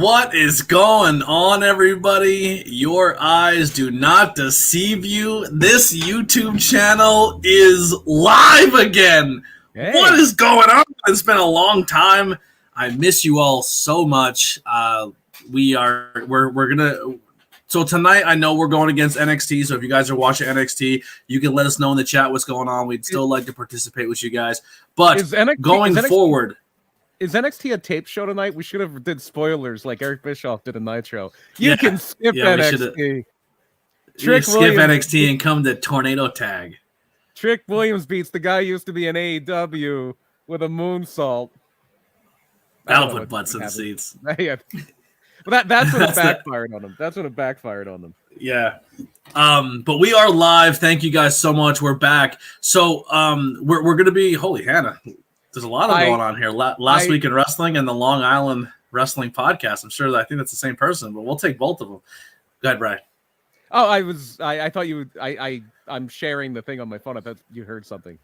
What is going on, everybody? Your eyes do not deceive you. This YouTube channel is live again. Hey. What is going on? It's been a long time. I miss you all so much. We're gonna. So tonight, I know we're going against NXT. So if you guys are watching NXT, you can let us know in the chat what's going on. We'd still like to participate with you guys. But going forward. Is NXT a tape show tonight? We should have did spoilers like Eric Bischoff did a Nitro. You can skip NXT. Skip NXT and come to Tornado Tag. Trick Williams beats the guy who used to be in AEW with a moonsault. That'll put butts in the seats. Yeah. But that's what it backfired on him. That's what it backfired on them. Yeah. But we are live. Thank you guys so much. We're back. So we're gonna be holy Hannah. There's a lot of going on here. Last Week in Wrestling and the Long Island Wrestling Podcast. I'm sure I think that's the same person, but we'll take both of them. Go ahead, Brian. Oh, I thought you would. I'm sharing the thing on my phone. I thought you heard something.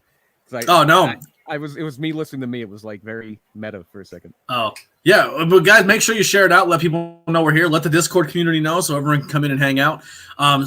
No. It was me listening to me. It was like very meta for a second. Oh, yeah. But guys, make sure you share it out. Let people know we're here. Let the Discord community know so everyone can come in and hang out.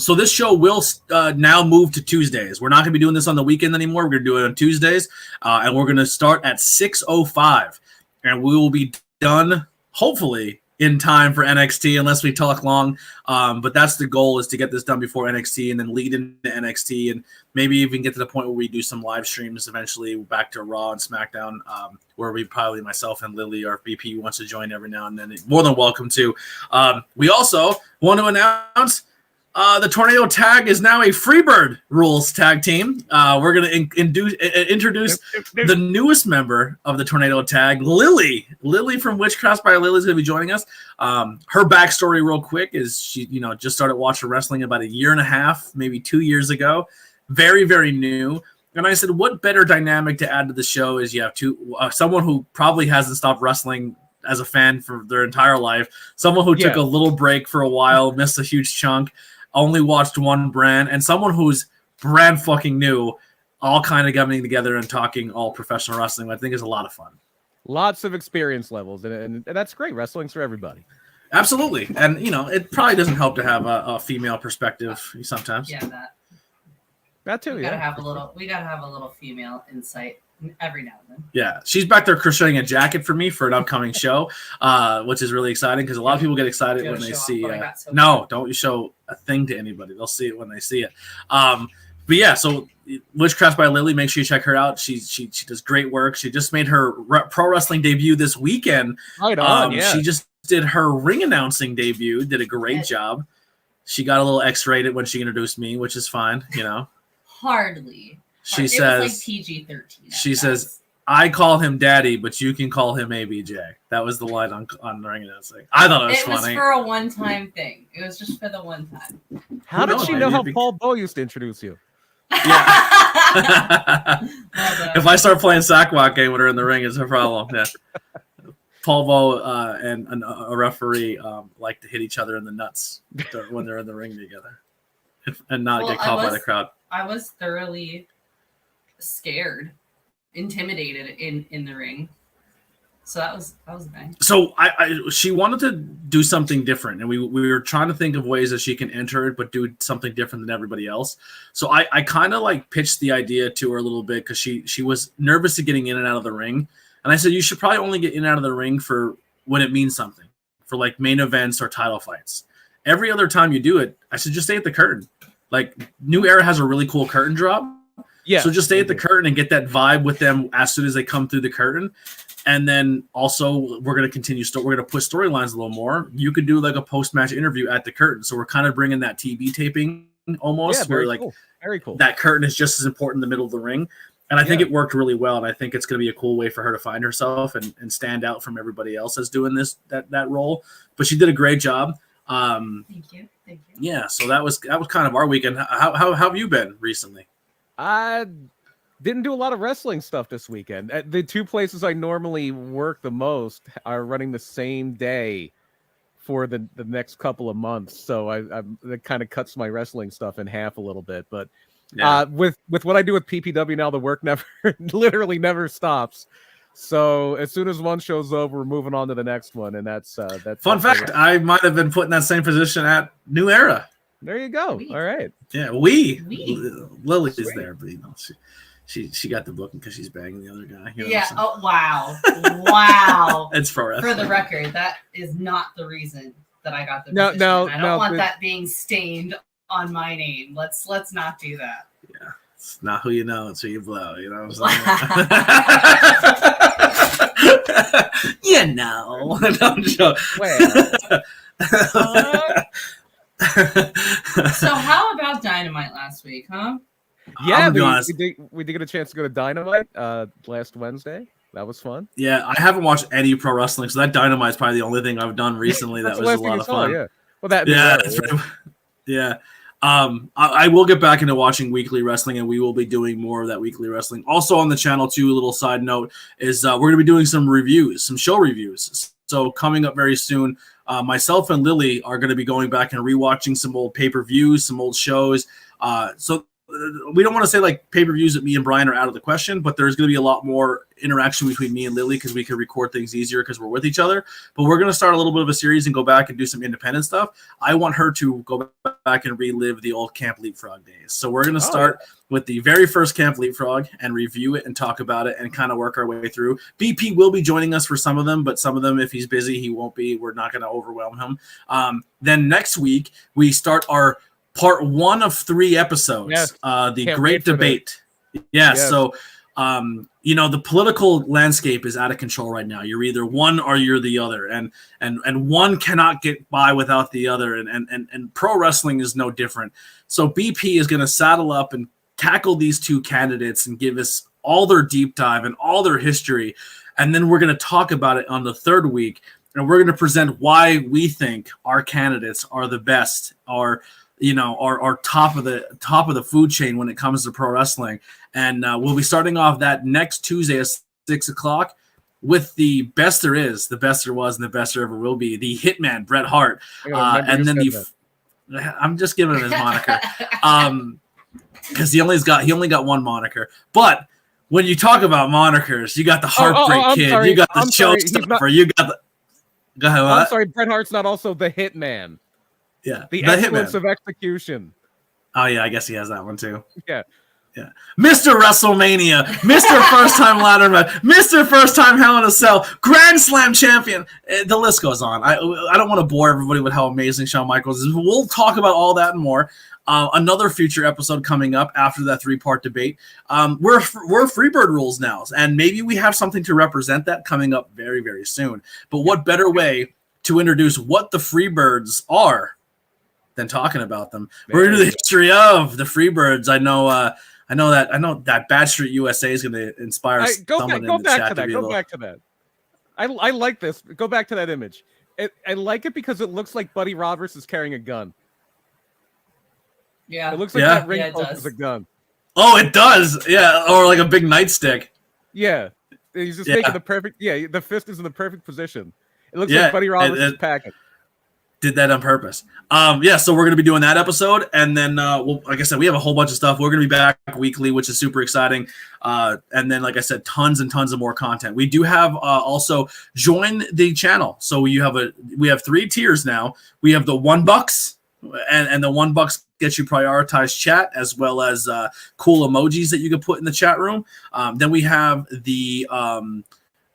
So this show will now move to Tuesdays. We're not going to be doing this on the weekend anymore. We're going to do it on Tuesdays. And we're going to start at 6:05. And we will be done, hopefully, in time for NXT unless we talk long. But that's the goal, is to get this done before NXT and then lead into NXT and maybe even get to the point where we do some live streams eventually back to Raw and SmackDown, where we probably, myself and Lilly, our VP, wants to join every now and then. More than welcome to. We also want to announce the Tornado Tag is now a Freebird Rules tag team. We're going to introduce the newest member of the Tornado Tag, Lilly. Lilly from Witchcraft by Lilly is going to be joining us. Her backstory real quick is she, just started watching wrestling about a year and a half, maybe 2 years ago. Very, very new. And I said, what better dynamic to add to the show is you have someone who probably hasn't stopped wrestling as a fan for their entire life, someone who took a little break for a while, missed a huge chunk, only watched one brand, and someone who's brand fucking new, all kind of coming together and talking all professional wrestling. I think is a lot of fun. Lots of experience levels, and that's great. Wrestling's for everybody. Absolutely. And, it probably doesn't help to have a female perspective sometimes. Yeah, that too, we gotta have a little female insight every now and then. Yeah, she's back there crocheting a jacket for me for an upcoming show, which is really exciting because a lot of people get excited when they see. No, don't you show a thing to anybody. They'll see it when they see it. But yeah, so Witchcraft by Lilly, make sure you check her out. She does great work. She just made her pro wrestling debut this weekend. Right on, She just did her ring announcing debut. Did a great job. She got a little X-rated when she introduced me, which is fine, Hardly. She says, was like PG-13. She says, I call him Daddy, but you can call him ABJ. That was the line on the ring announcing. I thought it was funny. It was for a one-time thing. It was just for the one time. How did she know how Paul Bowe used to introduce you? Yeah. If I start playing Sackwalk game with her in the ring, it's a problem. Yeah. Paul Bowe and a referee like to hit each other in the nuts when they're in the ring together and not get caught by the crowd. I was thoroughly scared, intimidated in the ring. So that was nice. So she wanted to do something different, and we were trying to think of ways that she can enter it, but do something different than everybody else. So I kind of like pitched the idea to her a little bit because she was nervous to getting in and out of the ring, and I said you should probably only get in and out of the ring for when it means something, for like main events or title fights. Every other time you do it, I said just stay at the curtain. Like New Era has a really cool curtain drop. Yeah. So just stay at the curtain and get that vibe with them as soon as they come through the curtain. And then also we're going to continue. We're going to push storylines a little more. You could do like a post-match interview at the curtain. So we're kind of bringing that TV taping almost where like cool. Very cool. That curtain is just as important in the middle of the ring. And I think it worked really well. And I think it's going to be a cool way for her to find herself and stand out from everybody else that's doing that role. But she did a great job. Thank you. Yeah, so that was kind of our weekend. How have you been recently? I didn't do a lot of wrestling stuff this weekend. The two places I normally work the most are running the same day for the next couple of months, so that kind of cuts my wrestling stuff in half a little bit. But with what I do with PPW now, the work literally never stops. So as soon as one show's over, we're moving on to the next one, and that's Fun fact: I might have been put in that same position at New Era. There you go. We. All right. Yeah, Lily is there, but she got the booking because she's banging the other guy. You know yeah. Oh wow, wow. It's for wrestling. For the record, that is not the reason that I got the No, position. I don't want the, that being stained on my name. Let's not do that. Yeah, it's not who you know, it's who you blow. You know what I'm saying? You know. Don't joke. So how about Dynamite last week, huh? Yeah, we did get a chance to go to Dynamite last Wednesday. That was fun. Yeah, I haven't watched any pro wrestling, so that Dynamite is probably the only thing I've done recently that was a lot of fun. Yeah. Well, that. Yeah. Yeah. I will get back into watching weekly wrestling, and we will be doing more of that weekly wrestling. Also on the channel, too, a little side note is we're going to be doing some reviews, some show reviews. So coming up very soon, myself and Lily are going to be going back and rewatching some old pay-per-views, some old shows. So we don't want to say like pay-per-views that me and Brian are out of the question, but there's going to be a lot more interaction between me and Lily because we can record things easier because we're with each other. But we're going to start a little bit of a series and go back and do some independent stuff. I want her to go back and relive the old Camp Leapfrog days. So we're going to start with the very first Camp Leapfrog and review it and talk about it and kind of work our way through. BP will be joining us for some of them, but some of them, if he's busy, he won't be. We're not going to overwhelm him. Then next week, we start our part 1 of 3 episodes, yes. The Great Debate. Yes. So, the political landscape is out of control right now. You're either one or you're the other, and one cannot get by without the other. And pro wrestling is no different. So BP is going to saddle up and tackle these 2 candidates and give us all their deep dive and all their history. And then we're going to talk about it on the 3rd week, and we're going to present why we think our candidates are the best, are top of the food chain when it comes to pro wrestling. And we'll be starting off that next Tuesday at 6:00 with the best there is, the best there was, and the best there ever will be, the Hitman Bret Hart. And then I'm just giving him his moniker because he only got one moniker. But when you talk about monikers, you got the Heartbreak Kid, sorry. you got the Showstopper, you got the. Go ahead. I'm sorry, Bret Hart's not also the Hitman. Yeah, the excellence of execution. Oh yeah, I guess he has that one too. Yeah. Mr. WrestleMania, Mr. First Time Ladder Match, Mr. First Time Hell in a Cell, Grand Slam Champion. The list goes on. I don't want to bore everybody with how amazing Shawn Michaels is. We'll talk about all that and more. Another future episode coming up after that 3-part debate. We're Freebird rules now, and maybe we have something to represent that coming up very, very soon. But what better way to introduce what the Freebirds are than talking about them? We're going to do the history of the Freebirds. I know that Bad Street USA is going to inspire someone in the chat. Go back to that. I like this. Go back to that image. I like it because it looks like Buddy Roberts is carrying a gun. Yeah, it looks like that ring post is a gun. Oh, it does. Yeah, or like a big nightstick. Yeah, he's just making the perfect. Yeah, the fist is in the perfect position. It looks like Buddy Roberts is packing. Did that on purpose. So we're going to be doing that episode. And then, like I said, we have a whole bunch of stuff. We're going to be back weekly, which is super exciting. And then, like I said, tons and tons of more content. We do have also join the channel. So we have 3 tiers now. We have the $1, and the $1 gets you prioritized chat as well as cool emojis that you can put in the chat room. Then we have the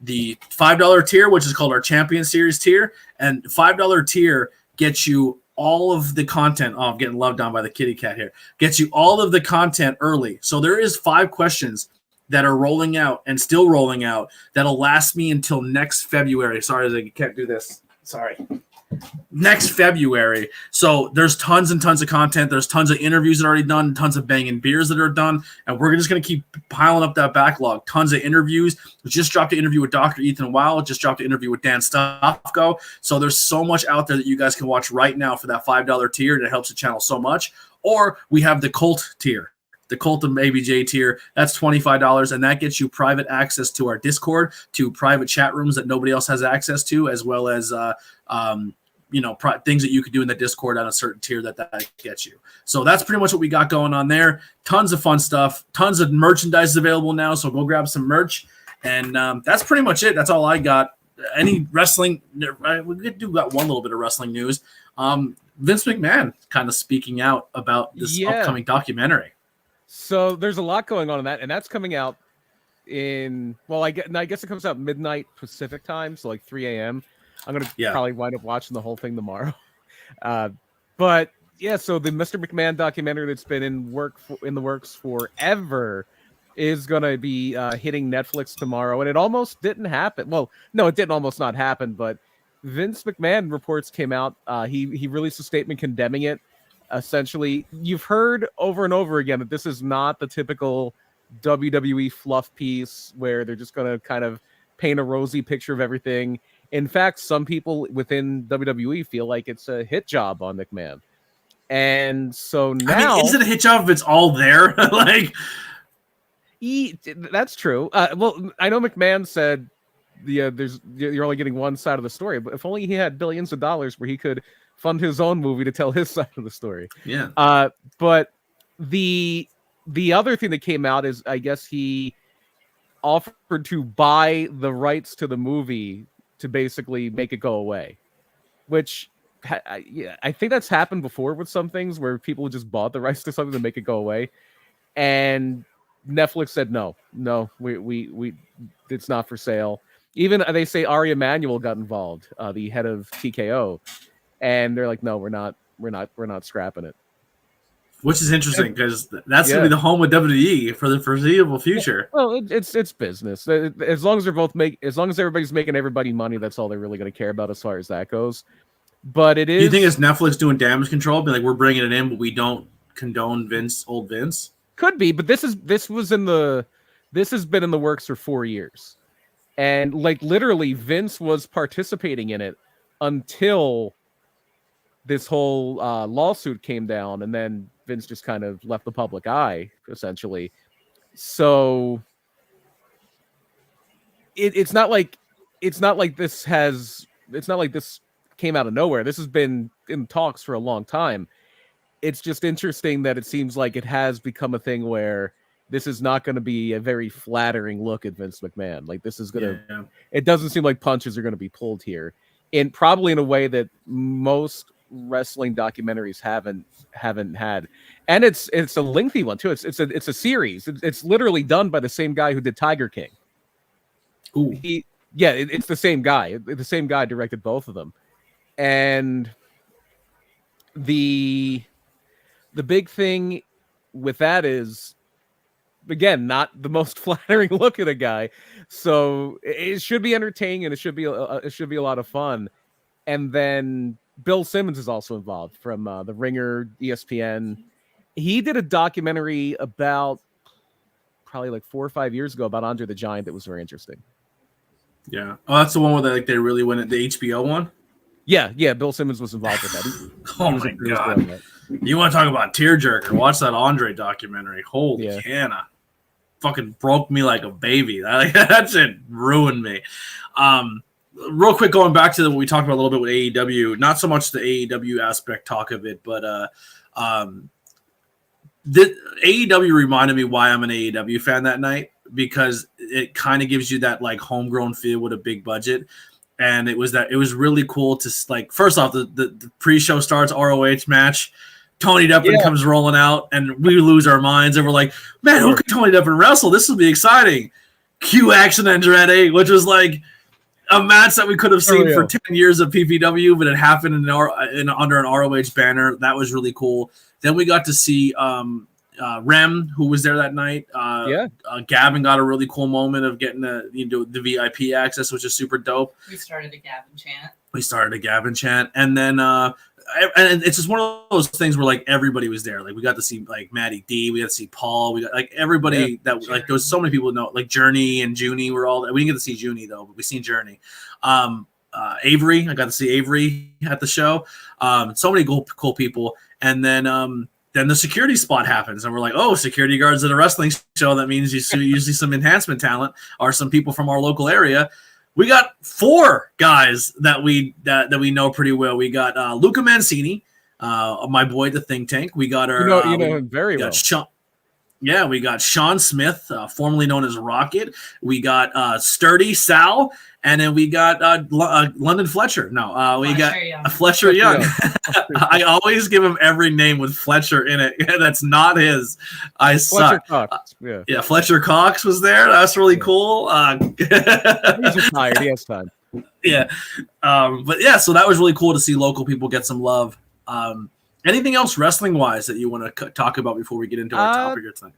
$5 tier, which is called our Champion Series tier, and $5 tier gets you all of the content. Oh, I'm getting loved on by the kitty cat here. Gets you all of the content early. So there is 5 questions that are rolling out and still rolling out that'll last me until next February. Sorry, I can't do this. Sorry. Next February. So there's tons and tons of content. There's tons of interviews that are already done, tons of banging beers that are done, and we're just going to keep piling up that backlog. Tons of interviews. We just dropped an interview with Dr. Ethan Wild, just dropped an interview with Dan Stofko. So there's so much out there that you guys can watch right now for that $5 tier, and it helps the channel so much. Or we have the Cult tier. The Cult of ABJ tier, that's $25, and that gets you private access to our Discord, to private chat rooms that nobody else has access to, as well as things that you could do in the Discord on a certain tier that gets you. So that's pretty much what we got going on there. Tons of fun stuff, tons of merchandise available now. So go grab some merch. And that's pretty much it. That's all I got. Any wrestling? We do got one little bit of wrestling news. Vince McMahon kind of speaking out about this upcoming documentary. So there's a lot going on in that, and that's coming out I guess it comes out midnight Pacific time, so like 3 a.m. I'm gonna probably wind up watching the whole thing tomorrow. But yeah, so the Mr. McMahon documentary that's been in the works forever is gonna be hitting Netflix tomorrow, and it almost didn't happen. Well, no, it didn't almost not happen, but Vince McMahon reports came out. He released a statement condemning it. Essentially, you've heard over and over again that this is not the typical WWE fluff piece where they're just going to kind of paint a rosy picture of everything. In fact, some people within WWE feel like it's a hit job on McMahon. And so now... is it a hit job if it's all there? That's true. Well, I know McMahon said you're only getting one side of the story, but if only he had billions of dollars where he could fund his own movie to tell his side of the story. Yeah. But the other thing that came out is, I guess he offered to buy the rights to the movie to basically make it go away, which I think that's happened before with some things where people just bought the rights to something to make it go away. And Netflix said, no, we it's not for sale. Even they say Ari Emanuel got involved, the head of TKO, and they're like, no, we're not scrapping it. Which is interesting because that's going to be the home of WWE for the foreseeable future. Well, it's business. As long as everybody's making everybody money, that's all they're really going to care about as far as that goes. But it is. Do you think it's Netflix doing damage control? Be like, we're bringing it in, but we don't condone old Vince. Could be, but this has been in the works for 4 years, and like literally, Vince was participating in it until this whole lawsuit came down, and then Vince just kind of left the public eye, essentially. So it's not like this came out of nowhere. This has been in talks for a long time. It's just interesting that it seems like it has become a thing where this is not going to be a very flattering look at Vince McMahon. Like this is going to, it doesn't seem like punches are going to be pulled here, and probably in a way that most wrestling documentaries haven't had. And it's a lengthy one too. It's a series. It's literally done by the same guy who did Tiger King. Ooh. It's the same guy. The same guy directed both of them. And the big thing with that is, again, not the most flattering look at a guy. So it should be entertaining, and it should be a lot of fun. And then Bill Simmons is also involved from The Ringer, ESPN. He did a documentary about probably like 4 or 5 years ago about Andre the Giant that was very interesting. Yeah. Oh, that's the one where they really went at the HBO one? Yeah. Bill Simmons was involved with that. Oh my God. You want to talk about tearjerker? Watch that Andre documentary. Holy Hannah. Fucking broke me like a baby. That shit ruined me. Real quick, going back to what we talked about a little bit with AEW, not so much the AEW aspect talk of it, but AEW reminded me why I'm an AEW fan that night, because it kind of gives you that like homegrown feel with a big budget. And it was really cool to, like, first off, the pre-show starts, ROH match. Tony Deppen comes rolling out, and we lose our minds, and we're like, man, who could Tony Deppen wrestle? This will be exciting. Cue Action Andretti, which was like a match that we could have seen for 10 years of PPW, but it happened under an ROH banner. That was really cool. Then we got to see Rem, who was there that night. Gavin got a really cool moment of getting the VIP access, which is super dope. We started a Gavin chant. And then and it's just one of those things where like everybody was there. Like we got to see like Matty D, we got to see Paul, we got like everybody that like there was so many people know, like Journey and Junie were all. We didn't get to see Junie though, but we seen Journey. Avery, I got to see Avery at the show. So many cool people, and then the security spot happens, and we're like, oh, security guards at a wrestling show. That means usually some enhancement talent or some people from our local area. We got 4 guys that we know pretty well. We got Luca Mancini, my boy, the Think Tank. We got our you know him very well. Yeah, we got Sean Smith, formerly known as Rocket. We got Sturdy Sal, and then we got London Fletcher. No, we got Fletcher Young. I always give him every name with Fletcher in it. That's not his. I suck. Cox. Yeah, Fletcher Cox was there. That's really cool. He's retired. He has time. Yeah, but yeah, so that was really cool to see local people get some love. Anything else wrestling wise that you want to talk about before we get into our topic here tonight?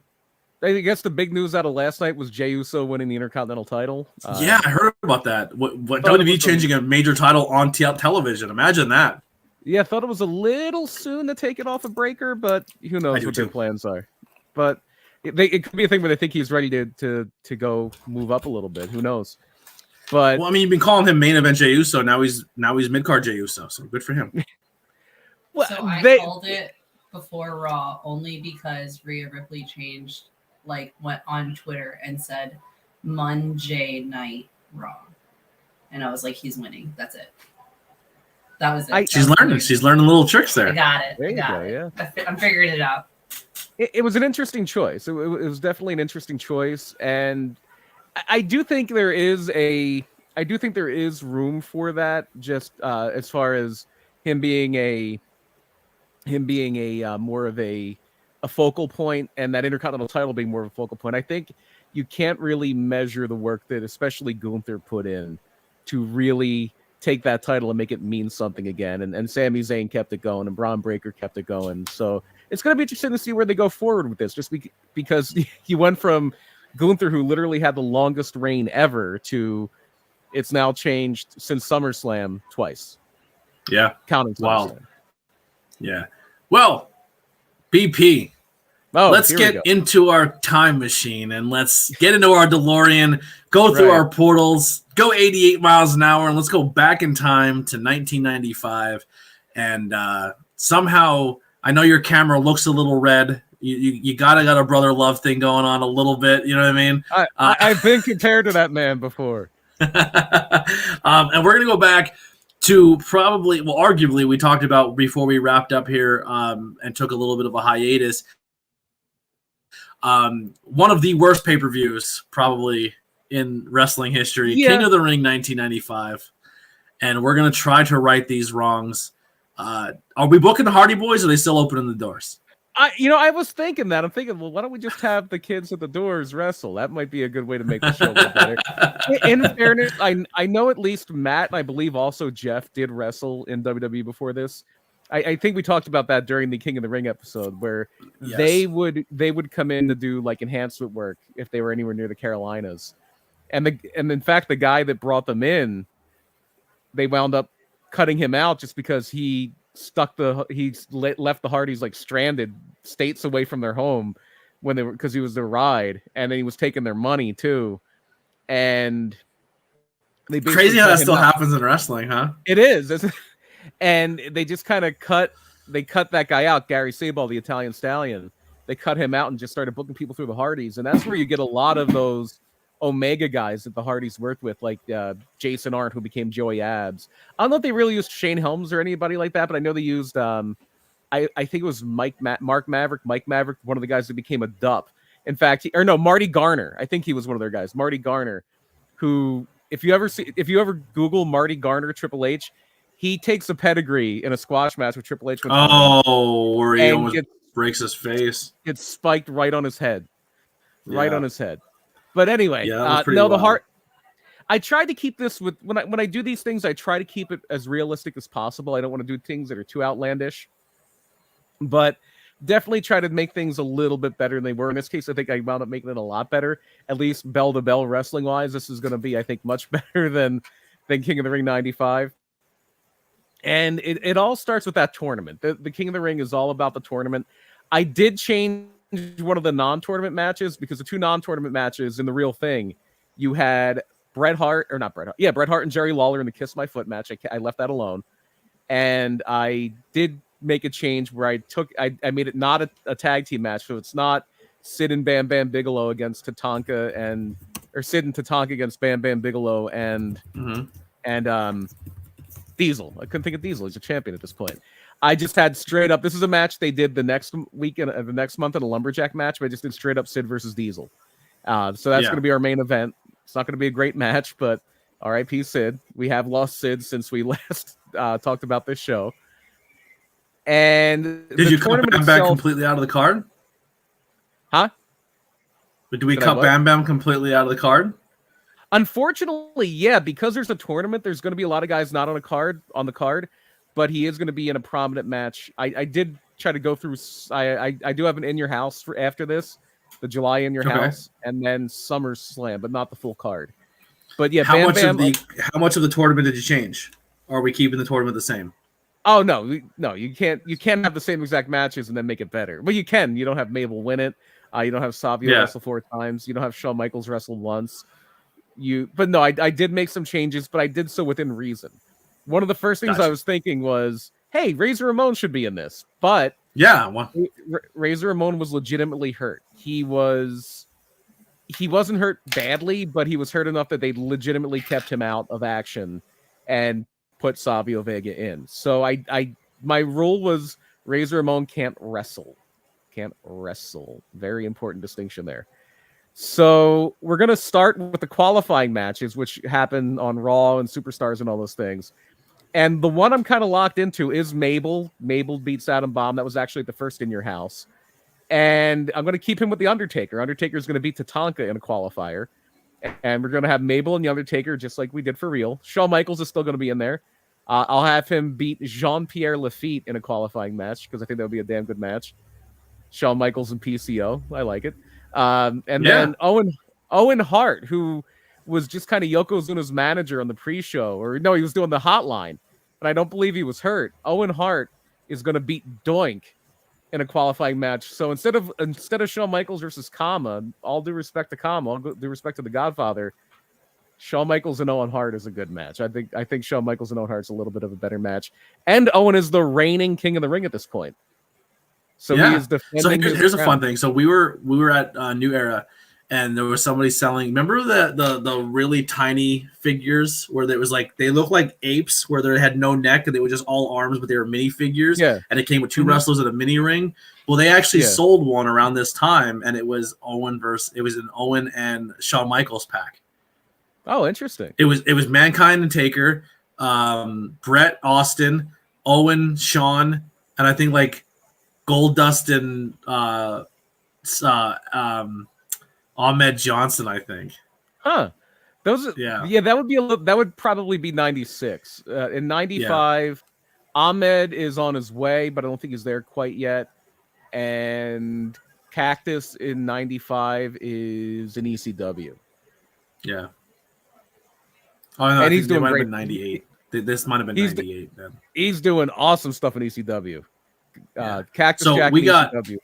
I guess the big news out of last night was Jey Uso winning the Intercontinental title. Yeah, I heard about that. What WWE changing a major title on television? Imagine that. Yeah, I thought it was a little soon to take it off of Breaker, but who knows what their plans are. But it could be a thing where they think he's ready to go move up a little bit. Who knows? But well, I mean, you've been calling him main event Jey Uso. Now he's mid card Jey Uso. So good for him. Well, so I called it before Raw only because Rhea Ripley went on Twitter and said Monday Night Raw, and I was like, he's winning. That's it. That was it. She's learning. She's learning little tricks there. I got it. Yeah. I'm figuring it out. It was an interesting choice. It was definitely an interesting choice, and I do think there is room for that. Just as far as him being a more of a focal point, and that Intercontinental title being more of a focal point. I think you can't really measure the work that especially Gunther put in to really take that title and make it mean something again. And Sami Zayn kept it going, and Braun Breaker kept it going. So it's going to be interesting to see where they go forward with this, just because he went from Gunther, who literally had the longest reign ever, to it's now changed since SummerSlam twice. Yeah. Counting SummerSlam. Wow. Yeah. Well, BP, let's get into our time machine and let's get into our DeLorean, go through our portals, go 88 miles an hour, and let's go back in time to 1995. And somehow, I know your camera looks a little red. You got a brother love thing going on a little bit. You know what I mean? I've been compared to that man before. And we're going to go back to arguably, we talked about before we wrapped up here and took a little bit of a hiatus. One of the worst pay-per-views probably in wrestling history, King of the Ring 1995. And we're going to try to right these wrongs. Are we booking the Hardy Boys, or are they still opening the doors? I was thinking that. I'm thinking, well, why don't we just have the kids at the doors wrestle? That might be a good way to make the show look better. In fairness, I know at least Matt, and I believe also Jeff, did wrestle in WWE before this. I think we talked about that during the King of the Ring episode, where they would come in to do like enhancement work if they were anywhere near the Carolinas, and in fact the guy that brought them in, they wound up cutting him out just because he left the Hardys like stranded states away from their home because he was their ride, and then he was taking their money too, and they crazy how that still happens in wrestling, huh? It is. And they just kind of cut that guy out, Gary Sabol, the Italian Stallion. They cut him out and just started booking people through the Hardys. And that's where you get a lot of those Omega guys that the Hardys worked with, like Jason Arndt, who became Joey Abs. I don't know if they really used Shane Helms or anybody like that, but I know they used, I think it was Mike Maverick, one of the guys that became a Dup. In fact, Marty Garner. I think he was one of their guys, Marty Garner, who, if you ever Google Marty Garner, Triple H, he takes a pedigree in a squash match with Triple H. Where he almost breaks his face. Gets spiked right on his head. Right on his head. But anyway, I tried to keep this with when I do these things, I try to keep it as realistic as possible. I don't want to do things that are too outlandish. But definitely try to make things a little bit better than they were. In this case, I think I wound up making it a lot better. At least bell to bell wrestling wise, this is going to be, I think, much better than King of the Ring 95. And it all starts with that tournament. The King of the Ring is all about the tournament. I did change one of the non-tournament matches because the two non-tournament matches in the real thing, you had Bret Hart and Jerry Lawler in the Kiss My Foot match. I left that alone. And I did make a change where I made it not a tag team match. So it's not Sid and Bam Bam Bigelow against Tatanka or Sid and Tatanka against Bam Bam Bigelow and Diesel. I couldn't think of Diesel. He's a champion at this point. I just had straight up. This is a match they did the next weekend, the next month in a lumberjack match, but I just did straight up Sid versus Diesel. So that's going to be our main event. It's not going to be a great match, but R.I.P. Sid. We have lost Sid since we last talked about this show. And did you cut Bam Bam completely out of the card? Huh? But do we cut Bam Bam completely out of the card? Unfortunately, yeah, because there's a tournament, there's going to be a lot of guys not on the card, but he is going to be in a prominent match. I did try to go through. I do have an In Your House for after this, the July In Your House, and then SummerSlam, but not the full card. But yeah, how much of the tournament did you change? Or are we keeping the tournament the same? Oh no, you can't have the same exact matches and then make it better. But you can. You don't have Mabel win it. You don't have Savio wrestle 4 times. You don't have Shawn Michaels wrestle once. But no, I did make some changes, but I did so within reason. One of the first things I was thinking was, hey, Razor Ramon should be in this. But Razor Ramon was legitimately hurt. He wasn't hurt badly, but he was hurt enough that they legitimately kept him out of action and put Savio Vega in. So my rule was Razor Ramon can't wrestle. Very important distinction there. So we're going to start with the qualifying matches, which happen on Raw and Superstars and all those things. And the one I'm kind of locked into is Mabel. Mabel beats Adam Bomb. That was actually the first In Your House. And I'm going to keep him with The Undertaker. Undertaker's going to beat Tatanka in a qualifier. And we're going to have Mabel and The Undertaker just like we did for real. Shawn Michaels is still going to be in there. I'll have him beat Jean-Pierre Lafitte in a qualifying match because I think that would be a damn good match. Shawn Michaels and PCO. I like it. Then Owen Hart, who was just kind of Yokozuna's manager on the pre-show. Or no, he was doing the hotline. But I don't believe he was hurt. Owen Hart is going to beat Doink in a qualifying match. So instead of Shawn Michaels versus Kama, all due respect to Kama, all due respect to the Godfather, Shawn Michaels and Owen Hart is a good match. I think Shawn Michaels and Owen Hart's a little bit of a better match. And Owen is the reigning king of the ring at this point. So he is defending. So here's a fun thing. So we were at New Era, and there was somebody selling. Remember the really tiny figures where there was like they looked like apes, where they had no neck and they were just all arms, but they were mini figures. Yeah. And it came with 2 wrestlers at a mini ring. Well, they actually sold one around this time, and it was an Owen and Shawn Michaels pack. Oh, interesting. It was Mankind and Taker, Brett, Austin, Owen, Shawn, and I think like Goldust and Ahmed Johnson, I think. Huh. That would probably be 96. In 95, Ahmed is on his way, but I don't think he's there quite yet. And Cactus in 95 is in ECW. Yeah. Oh, no, and he's doing great. 98. This might have been 98 then. He's doing awesome stuff in ECW. Cactus so Jack we got ECW.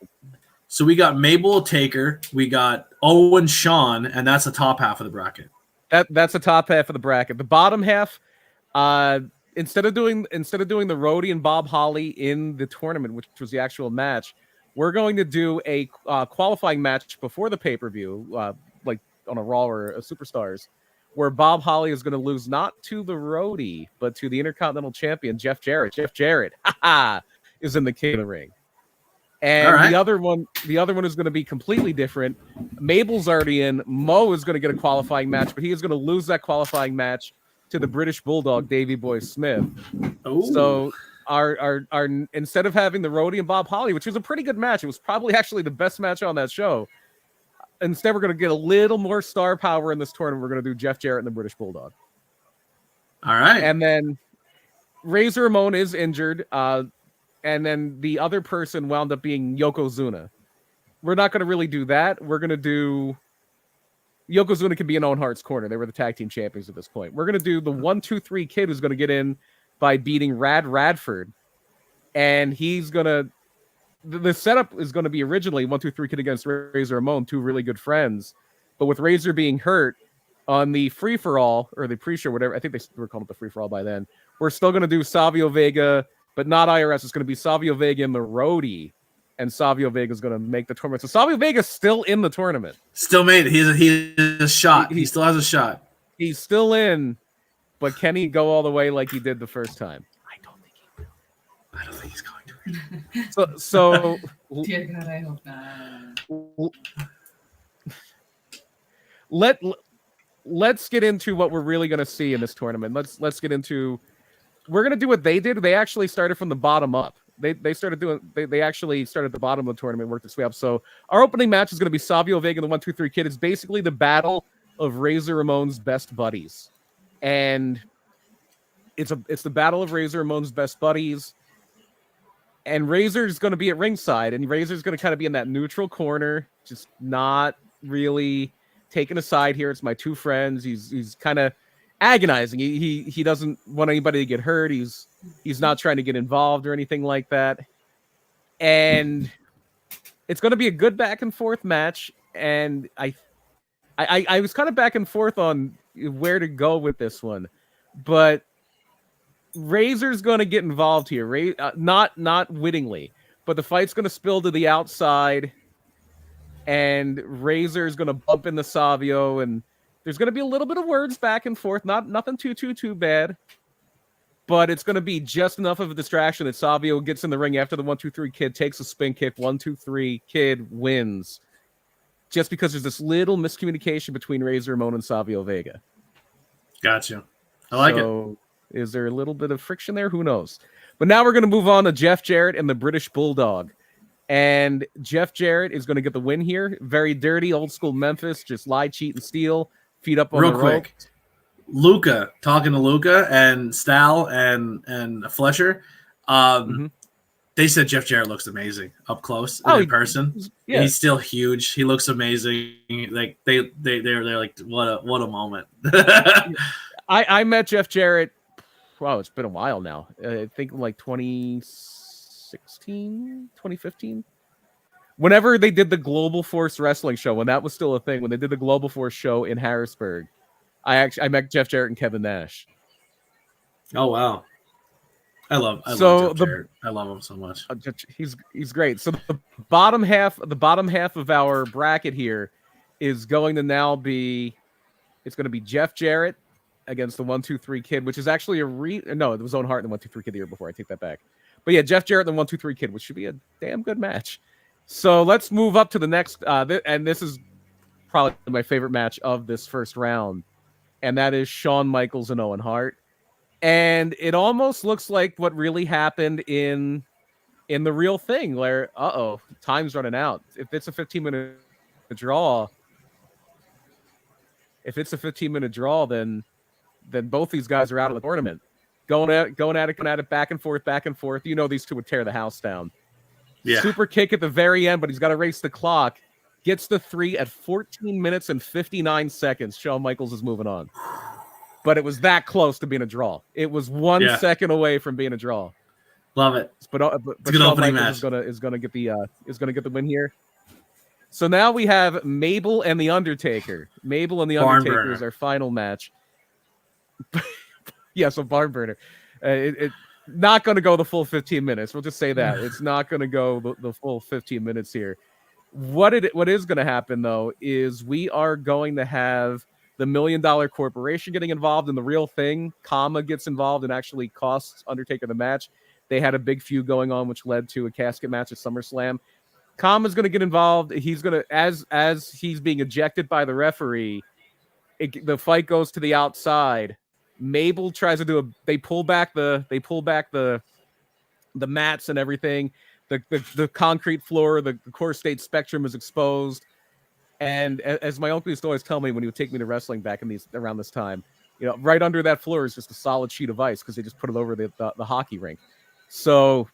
So we got Mabel Taker, we got Owen Shawn, and that's the top half of the bracket. That's the top half of the bracket. The bottom half, instead of doing the Roadie and Bob Holly in the tournament, which was the actual match, we're going to do a qualifying match before the pay-per-view, like on a Raw or a Superstars, where Bob Holly is going to lose not to the Roadie, but to the Intercontinental Champion, Jeff Jarrett. Jeff Jarrett, is in the King of the Ring. And the other one is going to be completely different. Mabel's already in. Mo is going to get a qualifying match, but he is going to lose that qualifying match to the British Bulldog, Davey Boy Smith. Ooh. So our instead of having the Roadie and Bob Holly, which was a pretty good match, it was probably actually the best match on that show. Instead, we're going to get a little more star power in this tournament. We're going to do Jeff Jarrett and the British Bulldog. All right. And then Razor Ramon is injured. And then the other person wound up being Yokozuna. We're not going to really do that. We're going to do... Yokozuna can be in Owen Hart's corner. They were the tag team champions at this point. We're going to do the 1-2-3 kid who's going to get in by beating Radford. And he's going to... The setup is going to be originally 1-2-3 kid against Razor Ramon, 2 really good friends. But with Razor being hurt on the free-for-all, or the pre-show, whatever, I think they were calling it the free-for-all by then, we're still going to do Savio Vega... But not IRS. It's going to be Savio Vega in the Roadie, and Savio Vega is going to make the tournament. So Savio Vega's still in the tournament. Still made it. He's a shot. He still has a shot. He's still in, but can he go all the way like he did the first time? I don't think he will. I don't think he's going to. So Dear God, I hope not. Let's get into what we're really going to see in this tournament. Let's get into. We're going to do what they did. They actually started from the bottom up. They actually started at the bottom of the tournament, worked its way up. So our opening match is going to be Savio Vega and the 1-2-3 Kid. It's basically the battle of Razor Ramon's best buddies, and it's the battle of Razor Ramon's best buddies. And Razor's going to be at ringside, and Razor's going to kind of be in that neutral corner, just not really taking a side here. It's my two friends. He's kind of agonizing. He doesn't want anybody to get hurt. He's not trying to get involved or anything like that. And it's going to be a good back and forth match. And I was kind of back and forth on where to go with this one, but Razor's going to get involved here, not wittingly, but the fight's going to spill to the outside, and Razor's going to bump into Savio, and there's going to be a little bit of words back and forth, nothing too bad, but it's going to be just enough of a distraction that Savio gets in the ring after the 1-2-3 Kid takes a spin kick. 1-2-3 Kid wins, just because there's this little miscommunication between Razor Ramon and Savio Vega. Gotcha. I like it. Is there a little bit of friction there? Who knows? But now we're going to move on to Jeff Jarrett and the British Bulldog. And Jeff Jarrett is going to get the win here. Very dirty, old school Memphis. Just lie, cheat, and steal. Feet up on the rope. Luca, talking to Luca and Stal and Fletcher. They said Jeff Jarrett looks amazing up close in person. Yeah. He's still huge. He looks amazing. Like they're like, what a moment. I met Jeff Jarrett. Wow, it's been a while now. I think like 2016, 2015. Whenever they did the Global Force Wrestling show, when that was still a thing, when they did the Global Force show in Harrisburg, I met Jeff Jarrett and Kevin Nash. Oh wow. I love Jeff Jarrett. I love him so much. He's great. So the bottom half of our bracket here is going to now be, it's going to be Jeff Jarrett against the 1-2-3 Kid, which is actually it was Owen Hart and the 1-2-3 Kid the year before. I take that back. But yeah, Jeff Jarrett and the 1-2-3 Kid, which should be a damn good match. So let's move up to the next, and this is probably my favorite match of this first round, and that is Shawn Michaels and Owen Hart. And it almost looks like what really happened in the real thing, where time's running out. If it's a 15-minute draw, then both these guys are out of the tournament. Going at it, back and forth. You know these two would tear the house down. Yeah. Super kick at the very end, but he's got to race the clock. Gets the 3 at 14 minutes and 59 seconds. Shawn Michaels is moving on. But it was that close to being a draw. It was 1 second away from being a draw. Love it. But Shawn Michaels is gonna get the win here. So now we have Mabel and the Undertaker. Mabel and the Undertaker is our final match. Yeah, so barn burner. It not going to go the full 15 minutes. We'll just say that. It's not going to go the full 15 minutes here. What is going to happen, though, is we are going to have the $1 Million Corporation getting involved in the real thing. Kama gets involved and actually costs Undertaker the match. They had a big feud going on, which led to a casket match at SummerSlam. Kama's going to get involved. He's going to, as he's being ejected by the referee, the fight goes to the outside. Mabel tries to they pull back the mats and everything. The concrete floor, the core state spectrum is exposed. And as my uncle used to always tell me when he would take me to wrestling back around this time, right under that floor is just a solid sheet of ice because they just put it over the hockey rink. So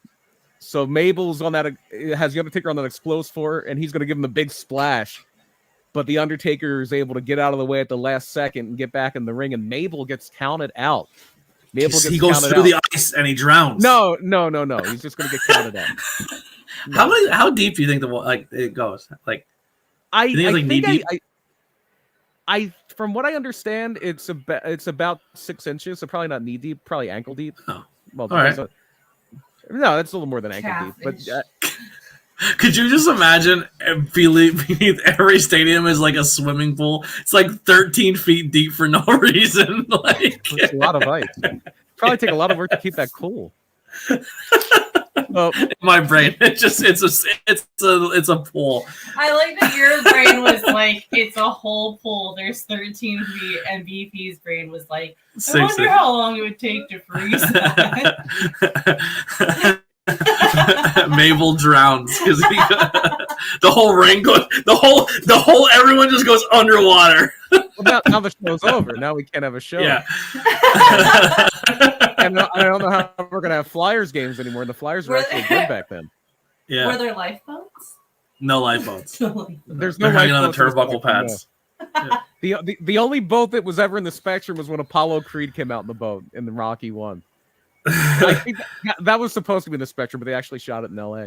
Mabel's on that, has the Undertaker on that explosive floor, and he's going to give him a big splash. But the Undertaker is able to get out of the way at the last second and get back in the ring, and Mabel gets counted out. He goes through the ice and he drowns. No. He's just going to get counted out. No. How deep do you think it goes? From what I understand, it's about 6 inches, so probably not knee deep, probably ankle deep. Oh, well, all right. No, that's a little more than ankle deep. But could you just imagine beneath every stadium is like a swimming pool? It's like 13 feet deep for no reason. It's a lot of ice. Probably take a lot of work to keep that cool. In my brain, it's a pool. I like that your brain was like, it's a whole pool. There's 13 feet, and BP's brain was like, I wonder how long it would take to freeze that. Mabel drowns because the whole ring goes. The whole everyone just goes underwater. Well, now the show's over. Now we can't have a show. Yeah. And I don't know how we're gonna have Flyers games ananymore. The Flyers were actually good back then. Yeah. Were there lifeboats? No lifeboats. There's no hanging on the lifeboats turnbuckle pads. Yeah. The only boat that was ever in the Spectrum was when Apollo Creed came out in the boat in the Rocky One. I think that was supposed to be in the Spectrum, but they actually shot it in LA.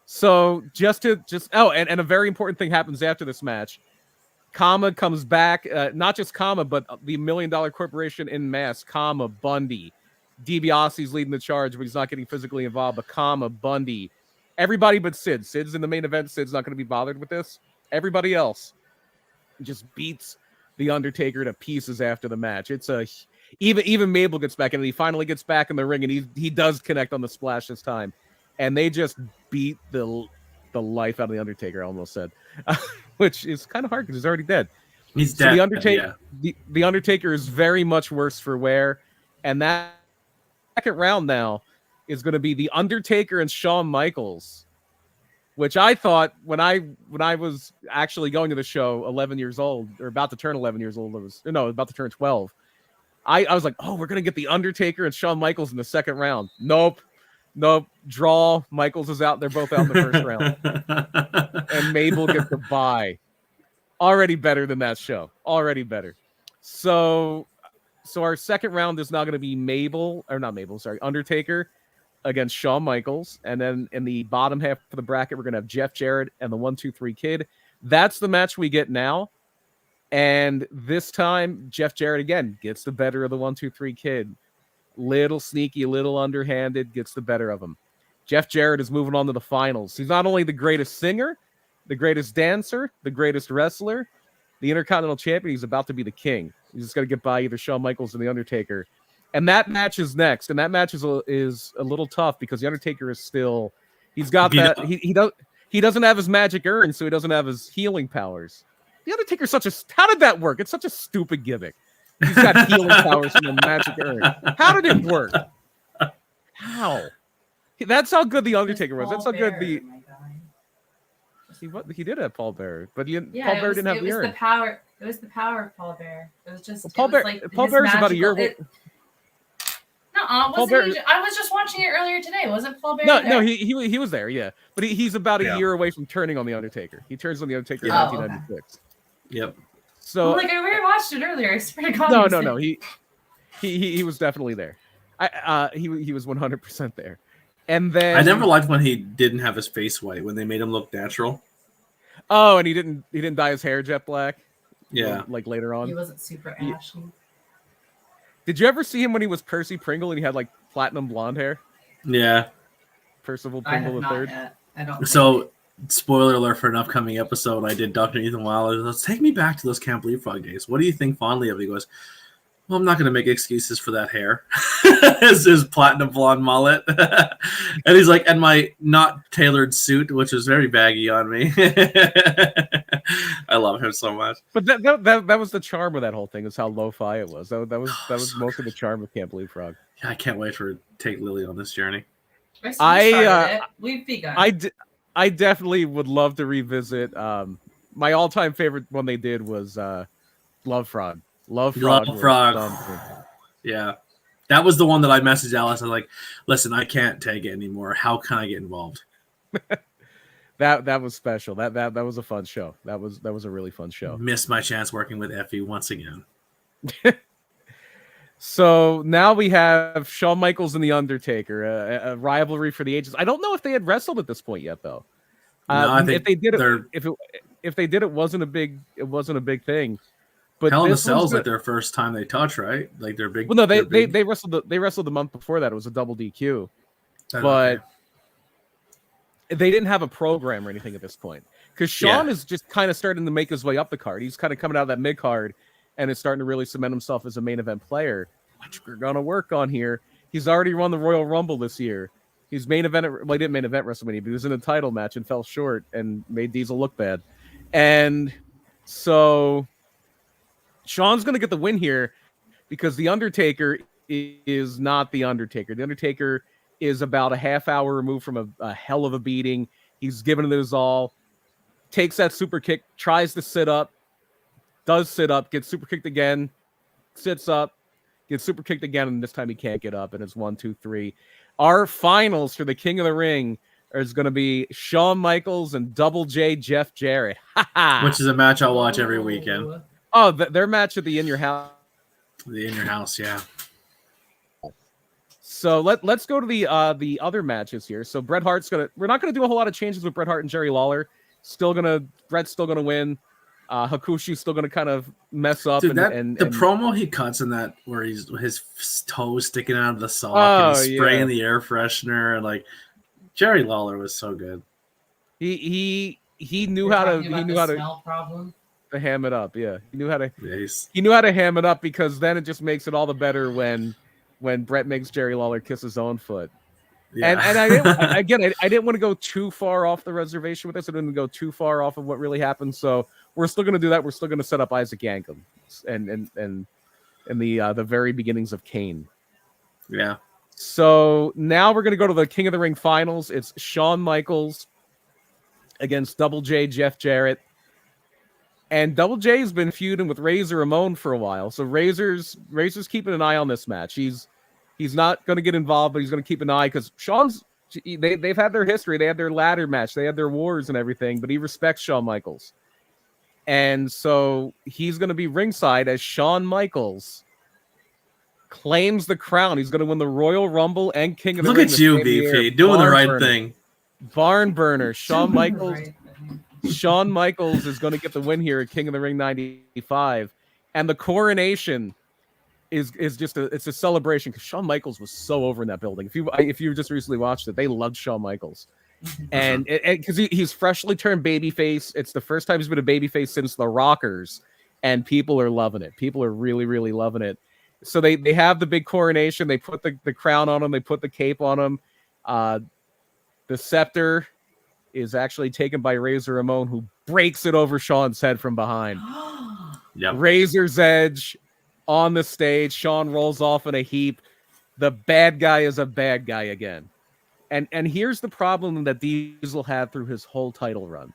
So and a very important thing happens after this match. Kama comes back, not just Kama, but the $1 Million Corporation in mass. Kama, Bundy, DiBiase's leading the charge, but he's not getting physically involved. But Kama, Bundy, everybody but Sid. Sid's in the main event. Sid's not going to be bothered with this. Everybody else just beats the Undertaker to pieces after the match. It's even Mabel gets back in, and he finally gets back in the ring, and he does connect on the splash this time, and they just beat the life out of the Undertaker. I almost said, which is kind of hard because he's already dead. He's dead. The Undertaker, the Undertaker is very much worse for wear, and that second round now is going to be the Undertaker and Shawn Michaels, which I thought when I was actually going to the show 11 years old, or about to turn 11 years old, about to turn 12. I was like, oh, we're going to get the Undertaker and Shawn Michaels in the second round. Nope. Draw. Michaels is out. They're both out in the first round. And Mabel gets the bye. Already better than that show. Already better. So our second round is now going to be Undertaker against Shawn Michaels. And then in the bottom half of the bracket, we're going to have Jeff Jarrett and the 1-2-3 Kid. That's the match we get now. And this time, Jeff Jarrett again gets the better of the 1-2-3 Kid. Little sneaky, little underhanded, gets the better of him. Jeff Jarrett is moving on to the finals. He's not only the greatest singer, the greatest dancer, the greatest wrestler, the Intercontinental Champion. He's about to be the king. He's just got to get by either Shawn Michaels or the Undertaker. And that match is next. And that match is a little tough because the Undertaker is still. He's got that. He doesn't have his magic urn, so he doesn't have his healing powers. The Undertaker's how did that work? It's such a stupid gimmick. He's got healing powers from the magic urn. How did it work? How? That's how good the Undertaker was. That's how good the. He did have Paul Bearer, but Paul Bearer didn't have the urn. It was the power of Paul Bearer. It was just Paul Bearer's about a year old. I was just watching it earlier today. Wasn't Paul Bearer? No, he was there, yeah. But he's about a year away from turning on the Undertaker. He turns on the Undertaker in 1996. Okay. Yep. So I rewatched it earlier. I swear to God. No. He was definitely there. He was 100% there. And then I never liked when he didn't have his face white, when they made him look natural. Oh, and he didn't dye his hair jet black. Yeah. Like later on. He wasn't super ashy. Did you ever see him when he was Percy Pringle and he had like platinum blonde hair? Yeah. Percival Pringle III. I don't. So, spoiler alert for an upcoming episode, I did Dr. Ethan Wilder. Let's take me back to those Camp Leapfrog days. What do you think fondly of? He goes, well, I'm not going to make excuses for that hair. his platinum blonde mullet. And he's like, and my not tailored suit, which is very baggy on me. I love him so much. But that was the charm of that whole thing, is how lo-fi it was. That was so most of the charm of Camp Leapfrog. Yeah, I can't wait to take Lily on this journey. We've begun. I definitely would love to revisit. My all-time favorite one they did was Love Frog. Love Frog. Yeah. That was the one that I messaged Alice. I was like, listen, I can't take it anymore. How can I get involved? That was special. That was a fun show. That was a really fun show. Missed my chance working with Effie once again. So now we have Shawn Michaels and The Undertaker, a rivalry for the ages. I don't know if they had wrestled at this point yet, though. No, I think if they did it wasn't a big thing. But Hell in a Cell is like their first time they touch, right? Like they're big. Well, no, they wrestled the month before that. It was a double DQ, but they didn't have a program or anything at this point, because Shawn is just kind of starting to make his way up the card. He's kind of coming out of that mid card and is starting to really cement himself as a main event player, which we're gonna work on here. He's already won the Royal Rumble this year. He's main event. Well, he didn't main event WrestleMania, but he was in a title match and fell short and made Diesel look bad. And so Sean's going to get the win here because the Undertaker is not the Undertaker. The Undertaker is about a half hour removed from a hell of a beating. He's given it his all. Takes that super kick, tries to sit up, does sit up, gets super kicked again, sits up, gets super kicked again, and this time he can't get up, and it's 1, 2, 3. Our finals for the King of the Ring is going to be Shawn Michaels and Double J Jeff Jarrett. Which is a match I'll watch every weekend. Oh, their match at the In Your House. The In Your House, yeah. So let's go to the other matches here. So Bret Hart's we're not gonna do a whole lot of changes with Bret Hart and Jerry Lawler. Bret's still gonna win. Hakushi's still gonna kind of mess up. Dude, the promo he cuts in that where his toes sticking out of the sock and he's spraying the air freshener, and like Jerry Lawler was so good. He knew how to smell problem. To ham it up. Yeah, he knew how to ham it up, because then it just makes it all the better when Bret makes Jerry Lawler kiss his own foot. Yeah. And I didn't want to go too far off the reservation with this. I didn't go too far off of what really happened. So we're still going to do that. We're still going to set up Isaac Yankem and the very beginnings of Kane. Yeah. So now we're going to go to the King of the Ring finals. It's Shawn Michaels against Double J Jeff Jarrett. And Double J's been feuding with Razor Ramon for a while. So Razor's keeping an eye on this match. He's not going to get involved, but he's going to keep an eye, because they've had their history. They had their ladder match. They had their wars and everything, but he respects Shawn Michaels. And so he's going to be ringside as Shawn Michaels claims the crown. He's going to win the Royal Rumble and King of the Ring. Look at you, BP, doing the right thing. Barn burner. Shawn Michaels. Shawn Michaels is going to get the win here at King of the Ring 95. And the coronation is just it's a celebration, because Shawn Michaels was so over in that building. If you just recently watched it, they loved Shawn Michaels. And because he's freshly turned babyface. It's the first time he's been a babyface since the Rockers, and people are loving it. People are really, really loving it. So they have the big coronation. They put the crown on him. They put the cape on him. The scepter is actually taken by Razor Ramon, who breaks it over Shawn's head from behind. Yep. Razor's Edge on the stage. Shawn rolls off in a heap. The bad guy is a bad guy again. And here's the problem that Diesel had through his whole title run.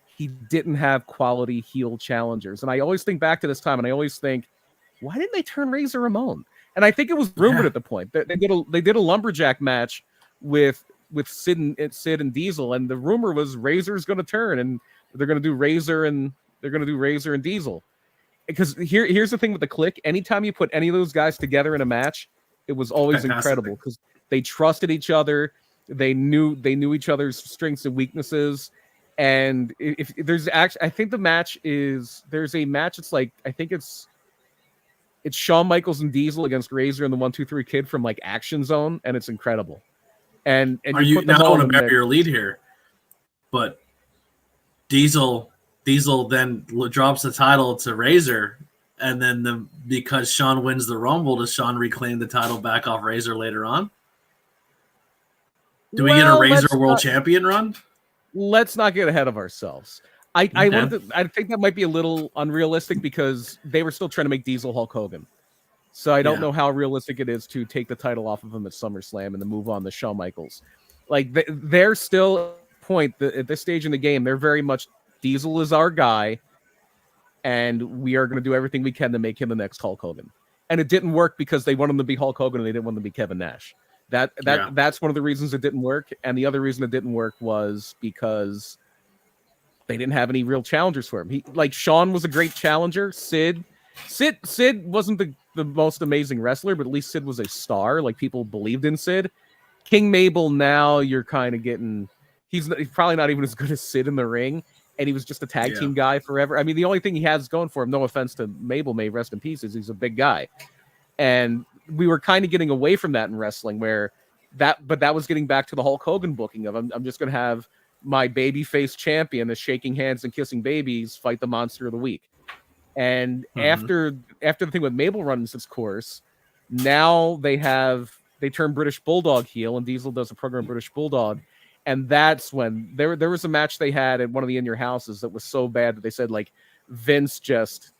He didn't have quality heel challengers. And I always think back to this time, and I always think, why didn't they turn Razor Ramon? And I think it was rumored at the point that they did a lumberjack match with Sid and Diesel, and the rumor was Razor's going to turn, and they're going to do Razor and Diesel. Because here's the thing with the Clique: anytime you put any of those guys together in a match, it was always incredible, because they trusted each other. They knew each other's strengths and weaknesses. And if there's actually, I think there's a match. It's like, I think it's Shawn Michaels and Diesel against Razor and the 1, 2, 3 Kid from like Action Zone, and it's incredible. And you now I want to bury your lead here, but Diesel then drops the title to Razor, and then because Shawn wins the Rumble, does Shawn reclaim the title back off Razor later on? Do we get a Razor World Champion run? Let's not get ahead of ourselves. I think that might be a little unrealistic, because they were still trying to make Diesel Hulk Hogan. So I don't know how realistic it is to take the title off of him at SummerSlam and then move on to Shawn Michaels. Like, they're still at this stage in the game, they're very much, Diesel is our guy, and we are going to do everything we can to make him the next Hulk Hogan. And it didn't work because they wanted him to be Hulk Hogan and they didn't want him to be Kevin Nash. That's one of the reasons it didn't work. And the other reason it didn't work was because they didn't have any real challengers for him. Shawn was a great challenger. Sid wasn't the most amazing wrestler, but at least Sid was a star. Like, people believed in Sid. King Mabel, now you're kind of getting, he's probably not even as good as Sid in the ring. And he was just a tag team guy forever. I mean, the only thing he has going for him, no offense to Mabel, may rest in peace, is he's a big guy. And we were kind of getting away from that in wrestling, but that was getting back to the Hulk Hogan booking of, I'm just going to have my babyface champion, the shaking hands and kissing babies, fight the monster of the week. And after the thing with Mabel runs its course, now they have they turn British Bulldog heel, and Diesel does a program British Bulldog. And that's when there was a match they had at one of the In Your Houses that was so bad that they said, like, Vince just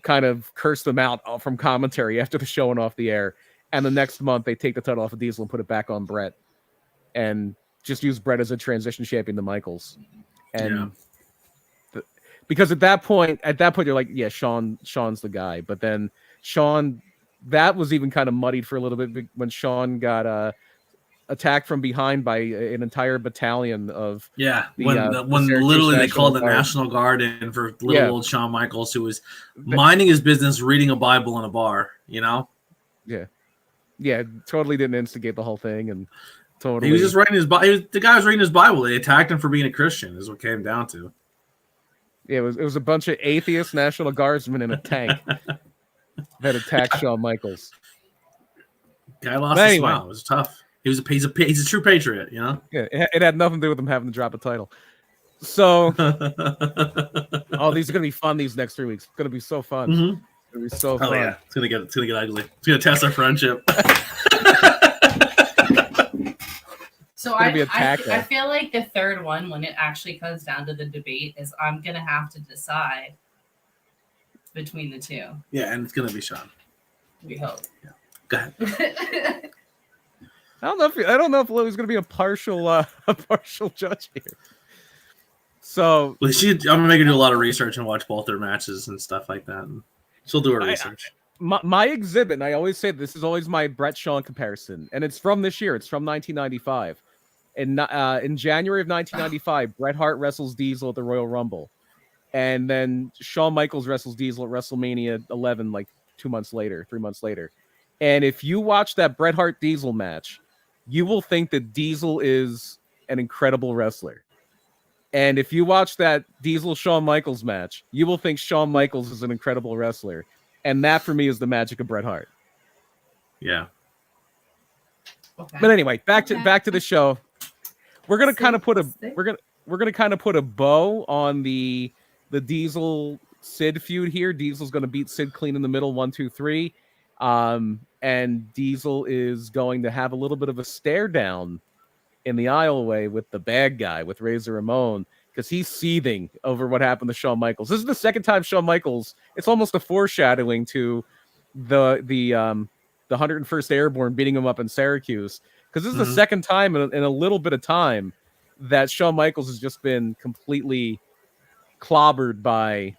kind of cursed them out from commentary after the show and off the air. And the next month, they take the title off of Diesel and put it back on Brett. And just use Brett as a transition champion to Michaels. And because at that point, you're like, yeah, Shawn's the guy. But then Shawn, that was even kind of muddied for a little bit when Shawn got attacked from behind by an entire battalion of when literally they called the National Guard in for little old Shawn Michaels, who was minding his business, reading a Bible in a bar. You know? Yeah, totally didn't instigate the whole thing, and totally he was just writing his Bible. The guy was reading his Bible. They attacked him for being a Christian. Is what it came down to. Yeah, it was a bunch of atheist National Guardsmen in a tank that attacked Shawn Michaels. Guy lost his smile. It was tough. He's a true patriot, you know? Yeah, it had nothing to do with him having to drop a title. So, these are going to be fun these next 3 weeks. It's going to be so fun. Mm-hmm. It's going to be so fun. Yeah. It's going to get ugly. It's going to test our friendship. So I feel like the third one, when it actually comes down to the debate, is I'm going to have to decide between the two. Yeah, and it's going to be Shawn. We hope. Yeah. Go ahead. I don't know if Lily's going to be a partial judge here. So I'm gonna make her do a lot of research and watch both their matches and stuff like that. And she'll do her research. My exhibit, and I always say this is always my Brett Shawn comparison, and it's from this year. It's from 1995. In January of 1995, Bret Hart wrestles Diesel at the Royal Rumble, and then Shawn Michaels wrestles Diesel at WrestleMania 11, like 3 months later. And if you watch that Bret Hart Diesel match, you will think that Diesel is an incredible wrestler. And if you watch that Diesel Shawn Michaels match, you will think Shawn Michaels is an incredible wrestler. And that for me is the magic of Bret Hart. Yeah. Okay. But anyway, back to the show. We're gonna kind of put a bow on the Diesel Sid feud here. Diesel's gonna beat Sid clean in the middle, 1, 2, 3. And Diesel is going to have a little bit of a stare down in the aisleway with the bad guy, with Razor Ramon, because he's seething over what happened to Shawn Michaels. This is the second time Shawn Michaels, it's almost a foreshadowing to the 101st Airborne beating him up in Syracuse, because this is the second time in a little bit of time that Shawn Michaels has just been completely clobbered by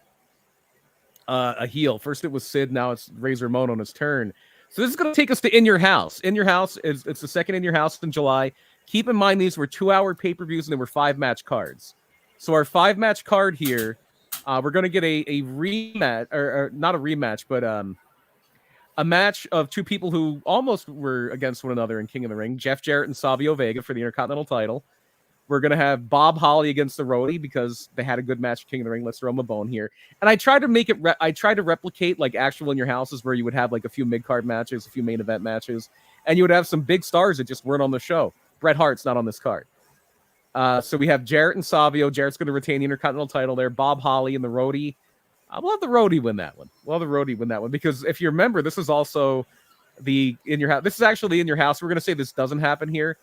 a heel. First it was Sid, now it's Razor Ramon on his turn. So this is going to take us to In Your House. In Your House it's the second In Your House in July. Keep in mind these were 2-hour pay-per-views and they were 5-match cards. So our 5-match card here, we're going to get a rematch, or not a rematch, but a match of two people who almost were against one another in King of the Ring, Jeff Jarrett and Savio Vega for the Intercontinental title. We're going to have Bob Holly against the Roadie because they had a good match at King of the Ring. Let's throw them a bone here. And I tried to make it, I tried to replicate like actual In Your Houses where you would have like a few mid-card matches, a few main event matches, and you would have some big stars that just weren't on the show. Bret Hart's not on this card. So we have Jarrett and Savio. Jarrett's going to retain the Intercontinental title there. Bob Holly and the Roadie. We'll have the Roadie win that one. Because if you remember, this is also the In Your House. This is actually In Your House. We're going to say this doesn't happen here.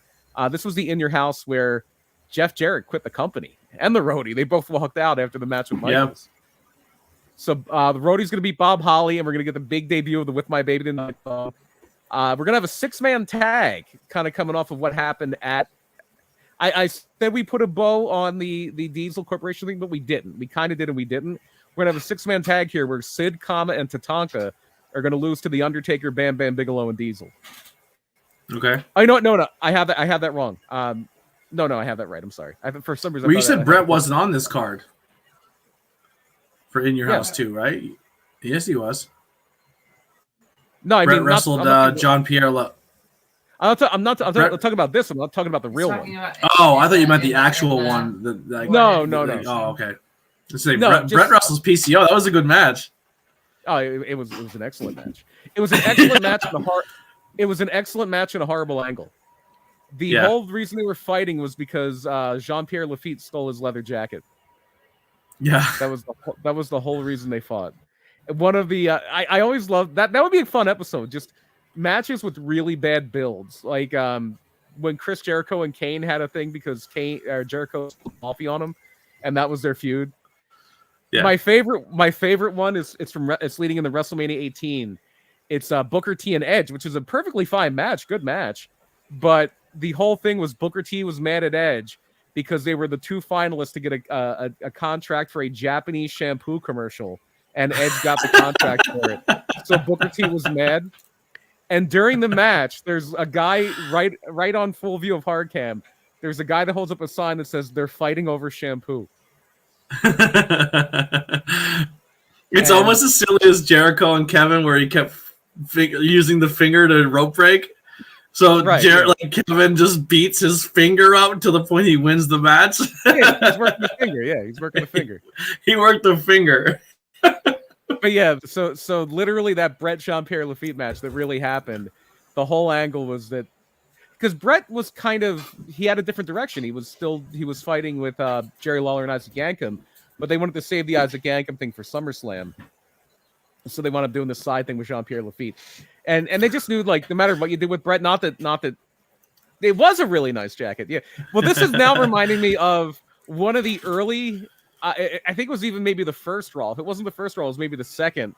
This was the In Your House where Jeff Jarrett quit the company and the Roadie. They both walked out after the match with Michaels. Yep. So the Roadie's going to beat Bob Holly, and we're going to get the big debut of the With My Baby Tonight song. We're going to have a 6-man tag kind of coming off of what happened at... I said we put a bow on the Diesel Corporation thing, but we didn't. We kind of did and we didn't. We're going to have a 6-man tag here where Sid, Kama, and Tatanka are going to lose to The Undertaker, Bam Bam Bigelow, and Diesel. Okay. Oh, no. I have that wrong. No, I have that right. I'm sorry. For some reason... Well, you said Brett wasn't on this card for In Your House too, right? Yes, he was. No, I Brett mean... wrestled John Pierre... I'm not talking about this one. I'm not talking about the real one. Oh, I thought you meant the actual one. No. Oh, okay. Let's say Brett wrestles PCO. That was a good match. Oh, it was an excellent match. It was an excellent match. It was an excellent match and a horrible angle. The whole reason they were fighting was because Jean-Pierre Lafitte stole his leather jacket. Yeah, that was the whole reason they fought. One of the I always loved that. That would be a fun episode. Just matches with really bad builds, like when Chris Jericho and Kane had a thing because Jericho was coffee on him, and that was their feud. Yeah. My favorite one is it's leading in the WrestleMania 18. It's Booker T and Edge, which is a perfectly fine match, good match, but the whole thing was Booker T was mad at Edge because they were the two finalists to get a contract for a Japanese shampoo commercial, and Edge got the contract for it. So Booker T was mad. And during the match, there's a guy right on full view of hard cam. There's a guy that holds up a sign that says they're fighting over shampoo. It's almost as silly as Jericho and Kevin, where he kept using the finger to rope break. So like Kevin just beats his finger out to the point he wins the match. Yeah, he's working the finger. Yeah, he's working the finger. He worked the finger. But yeah, so literally that Brett Jean-Pierre Lafitte match that really happened, the whole angle was that because Brett was he had a different direction. He was fighting with Jerry Lawler and Isaac Yankem, but they wanted to save the Isaac Yankem thing for SummerSlam. So they wound up doing this side thing with Jean-Pierre Lafitte. And they just knew, like, no matter what you did with Brett, not that it was a really nice jacket. Yeah. Well, this is now reminding me of one of the early, I think it was even maybe the first Raw. If it wasn't the first Raw, it was maybe the second.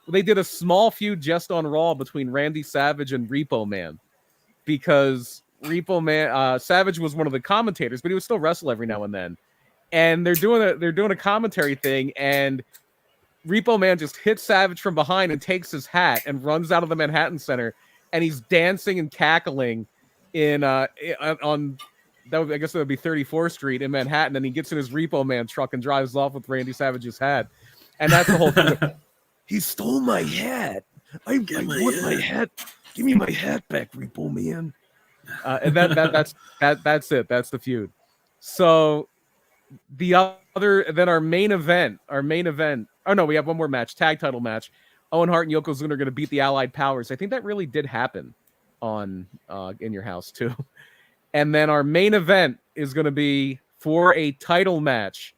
They did a small feud just on Raw between Randy Savage and Repo Man, because Repo Man, Savage was one of the commentators, but he would still wrestle every now and then. And they're doing a commentary thing, and Repo Man just hits Savage from behind and takes his hat and runs out of the Manhattan Center, and he's dancing and cackling on I guess that would be 34th Street in Manhattan, and he gets in his Repo Man truck and drives off with Randy Savage's hat. And that's the whole thing. He stole my hat. I want my hat. Give me my hat back, Repo Man. And that's it. That's the feud. So our main event. Oh no, we have one more match, tag title match. Owen Hart and Yokozuna are going to beat the Allied Powers. I think that really did happen on In Your House too. And then our main event is going to be for a title match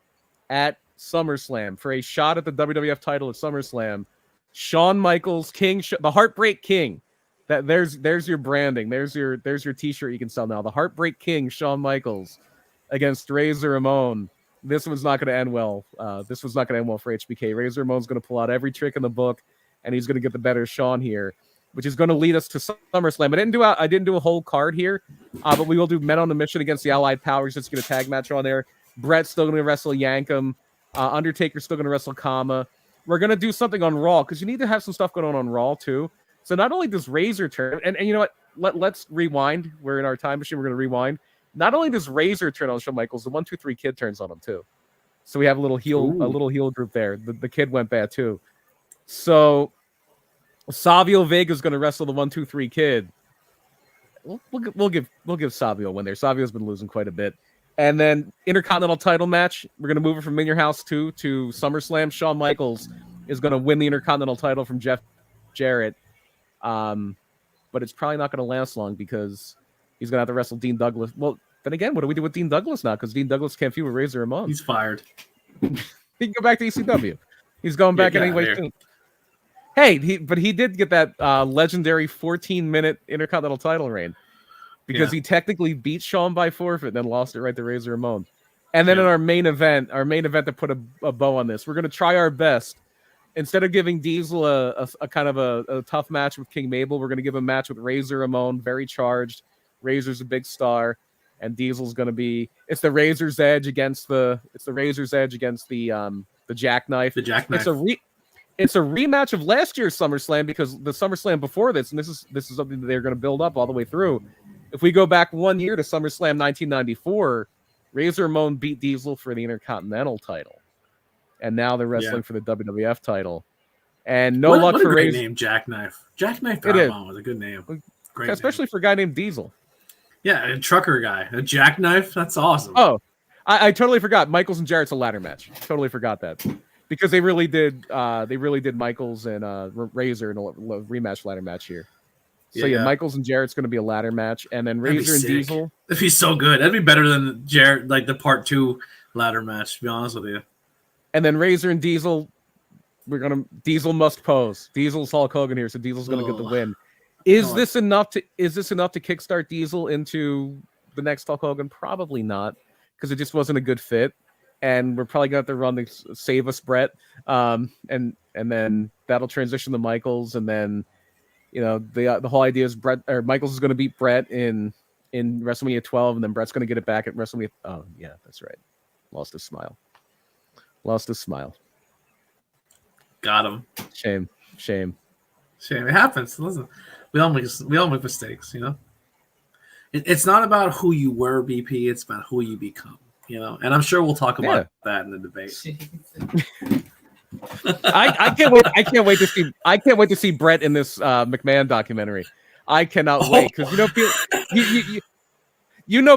at SummerSlam, for a shot at the WWF title at SummerSlam. Shawn Michaels, the Heartbreak King. There's your branding. There's your T-shirt you can sell now. The Heartbreak King, Shawn Michaels, against Razor Ramon. This one's not going to end well. This was not going to end well for HBK. Razor Ramon's going to pull out every trick in the book, and he's going to get the better Shawn here, which is going to lead us to SummerSlam. I didn't do a whole card here, but we will do Men on a Mission against the Allied Powers. Let's get a tag match on there. Brett's still going to wrestle Yankem. Undertaker's still going to wrestle Kama. We're going to do something on Raw, because you need to have some stuff going on Raw, too. So not only does Razor turn, and you know what? Let's rewind. We're in our time machine. We're going to rewind. Not only does Razor turn on Shawn Michaels, the 1, 2, 3 Kid turns on him, too. So we have a little heel group there. The Kid went bad, too. So Savio Vega's going to wrestle the 1, 2, 3 Kid. We'll give Savio a win there. Savio's been losing quite a bit. And then Intercontinental title match. We're going to move it from In Your House 2 to SummerSlam. Shawn Michaels is going to win the Intercontinental title from Jeff Jarrett. But it's probably not going to last long, because he's going to have to wrestle Dean Douglas. Well, then again, what do we do with Dean Douglas now? Because Dean Douglas can't feud with Razor Ramon. He's fired. He can go back to ECW. He's going back anyway soon. Hey, but he did get that legendary 14-minute Intercontinental title reign, because he technically beat Shawn by forfeit and then lost it right to Razor Ramon. And then in our main event to put a bow on this, we're going to try our best. Instead of giving Diesel a kind of a tough match with King Mabel, we're going to give him a match with Razor Ramon, very charged. Razor's a big star, and Diesel's going to be the Razor's Edge against the Jackknife. The Jackknife. It's a rematch of last year's SummerSlam, because the SummerSlam before this, and this is something that they're going to build up all the way through. If we go back 1 year to SummerSlam 1994, Razor Ramon beat Diesel for the Intercontinental title. And now they're wrestling for the WWF title. And luck for Razor. Name, Jackknife. Jackknife Paramount was a good name. Great especially for a guy named Diesel. Yeah, a trucker guy. A Jackknife? That's awesome. Oh, I totally forgot. Michaels and Jarrett's a ladder match. Totally forgot that. Because they really did Michaels and Razor in a rematch ladder match here. So Michaels and Jarrett's going to be a ladder match, and then Razor and Diesel. That'd be so good. That'd be better than Jarrett, like the part 2 ladder match, to be honest with you. And then Razor and Diesel, Diesel must pose. Diesel's Hulk Hogan here, so Diesel's going to get the win. Is this enough to kickstart Diesel into the next Hulk Hogan? Probably not, because it just wasn't a good fit, and we're probably gonna have to run the Save Us Brett, and then that'll transition to Michaels, and then the whole idea is Michaels is going to beat Brett in WrestleMania 12, and then Brett's going to get it back at WrestleMania. Oh yeah, that's right. Lost his smile. Got him. Shame. It happens. Listen, we all make mistakes, It's not about who you were, BP. It's about who you become, And I'm sure we'll talk about that in the debate. I can't wait to see Brett in this McMahon documentary. I cannot wait, because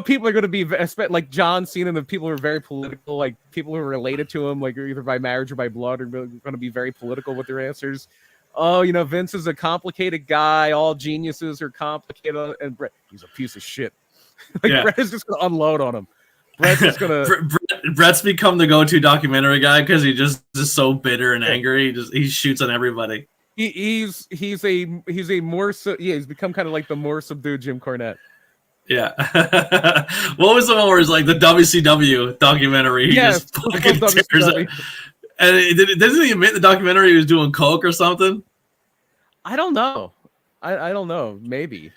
people are going to be like John Cena, and the people who are very political, like people who are related to him, like either by marriage or by blood, are going to be very political with their answers. Oh, Vince is a complicated guy. All geniuses are complicated, and Brett, he's a piece of shit. Brett is just going to unload on him. Brett's just gonna. Brett's become the go-to documentary guy because he just is so bitter and angry. He shoots on everybody. He's become kind of like the more subdued Jim Cornette. Yeah. What was the one where it's like the WCW documentary? He just fucking tears it. And doesn't he admit the documentary he was doing coke or something? I don't know. I don't know. Maybe.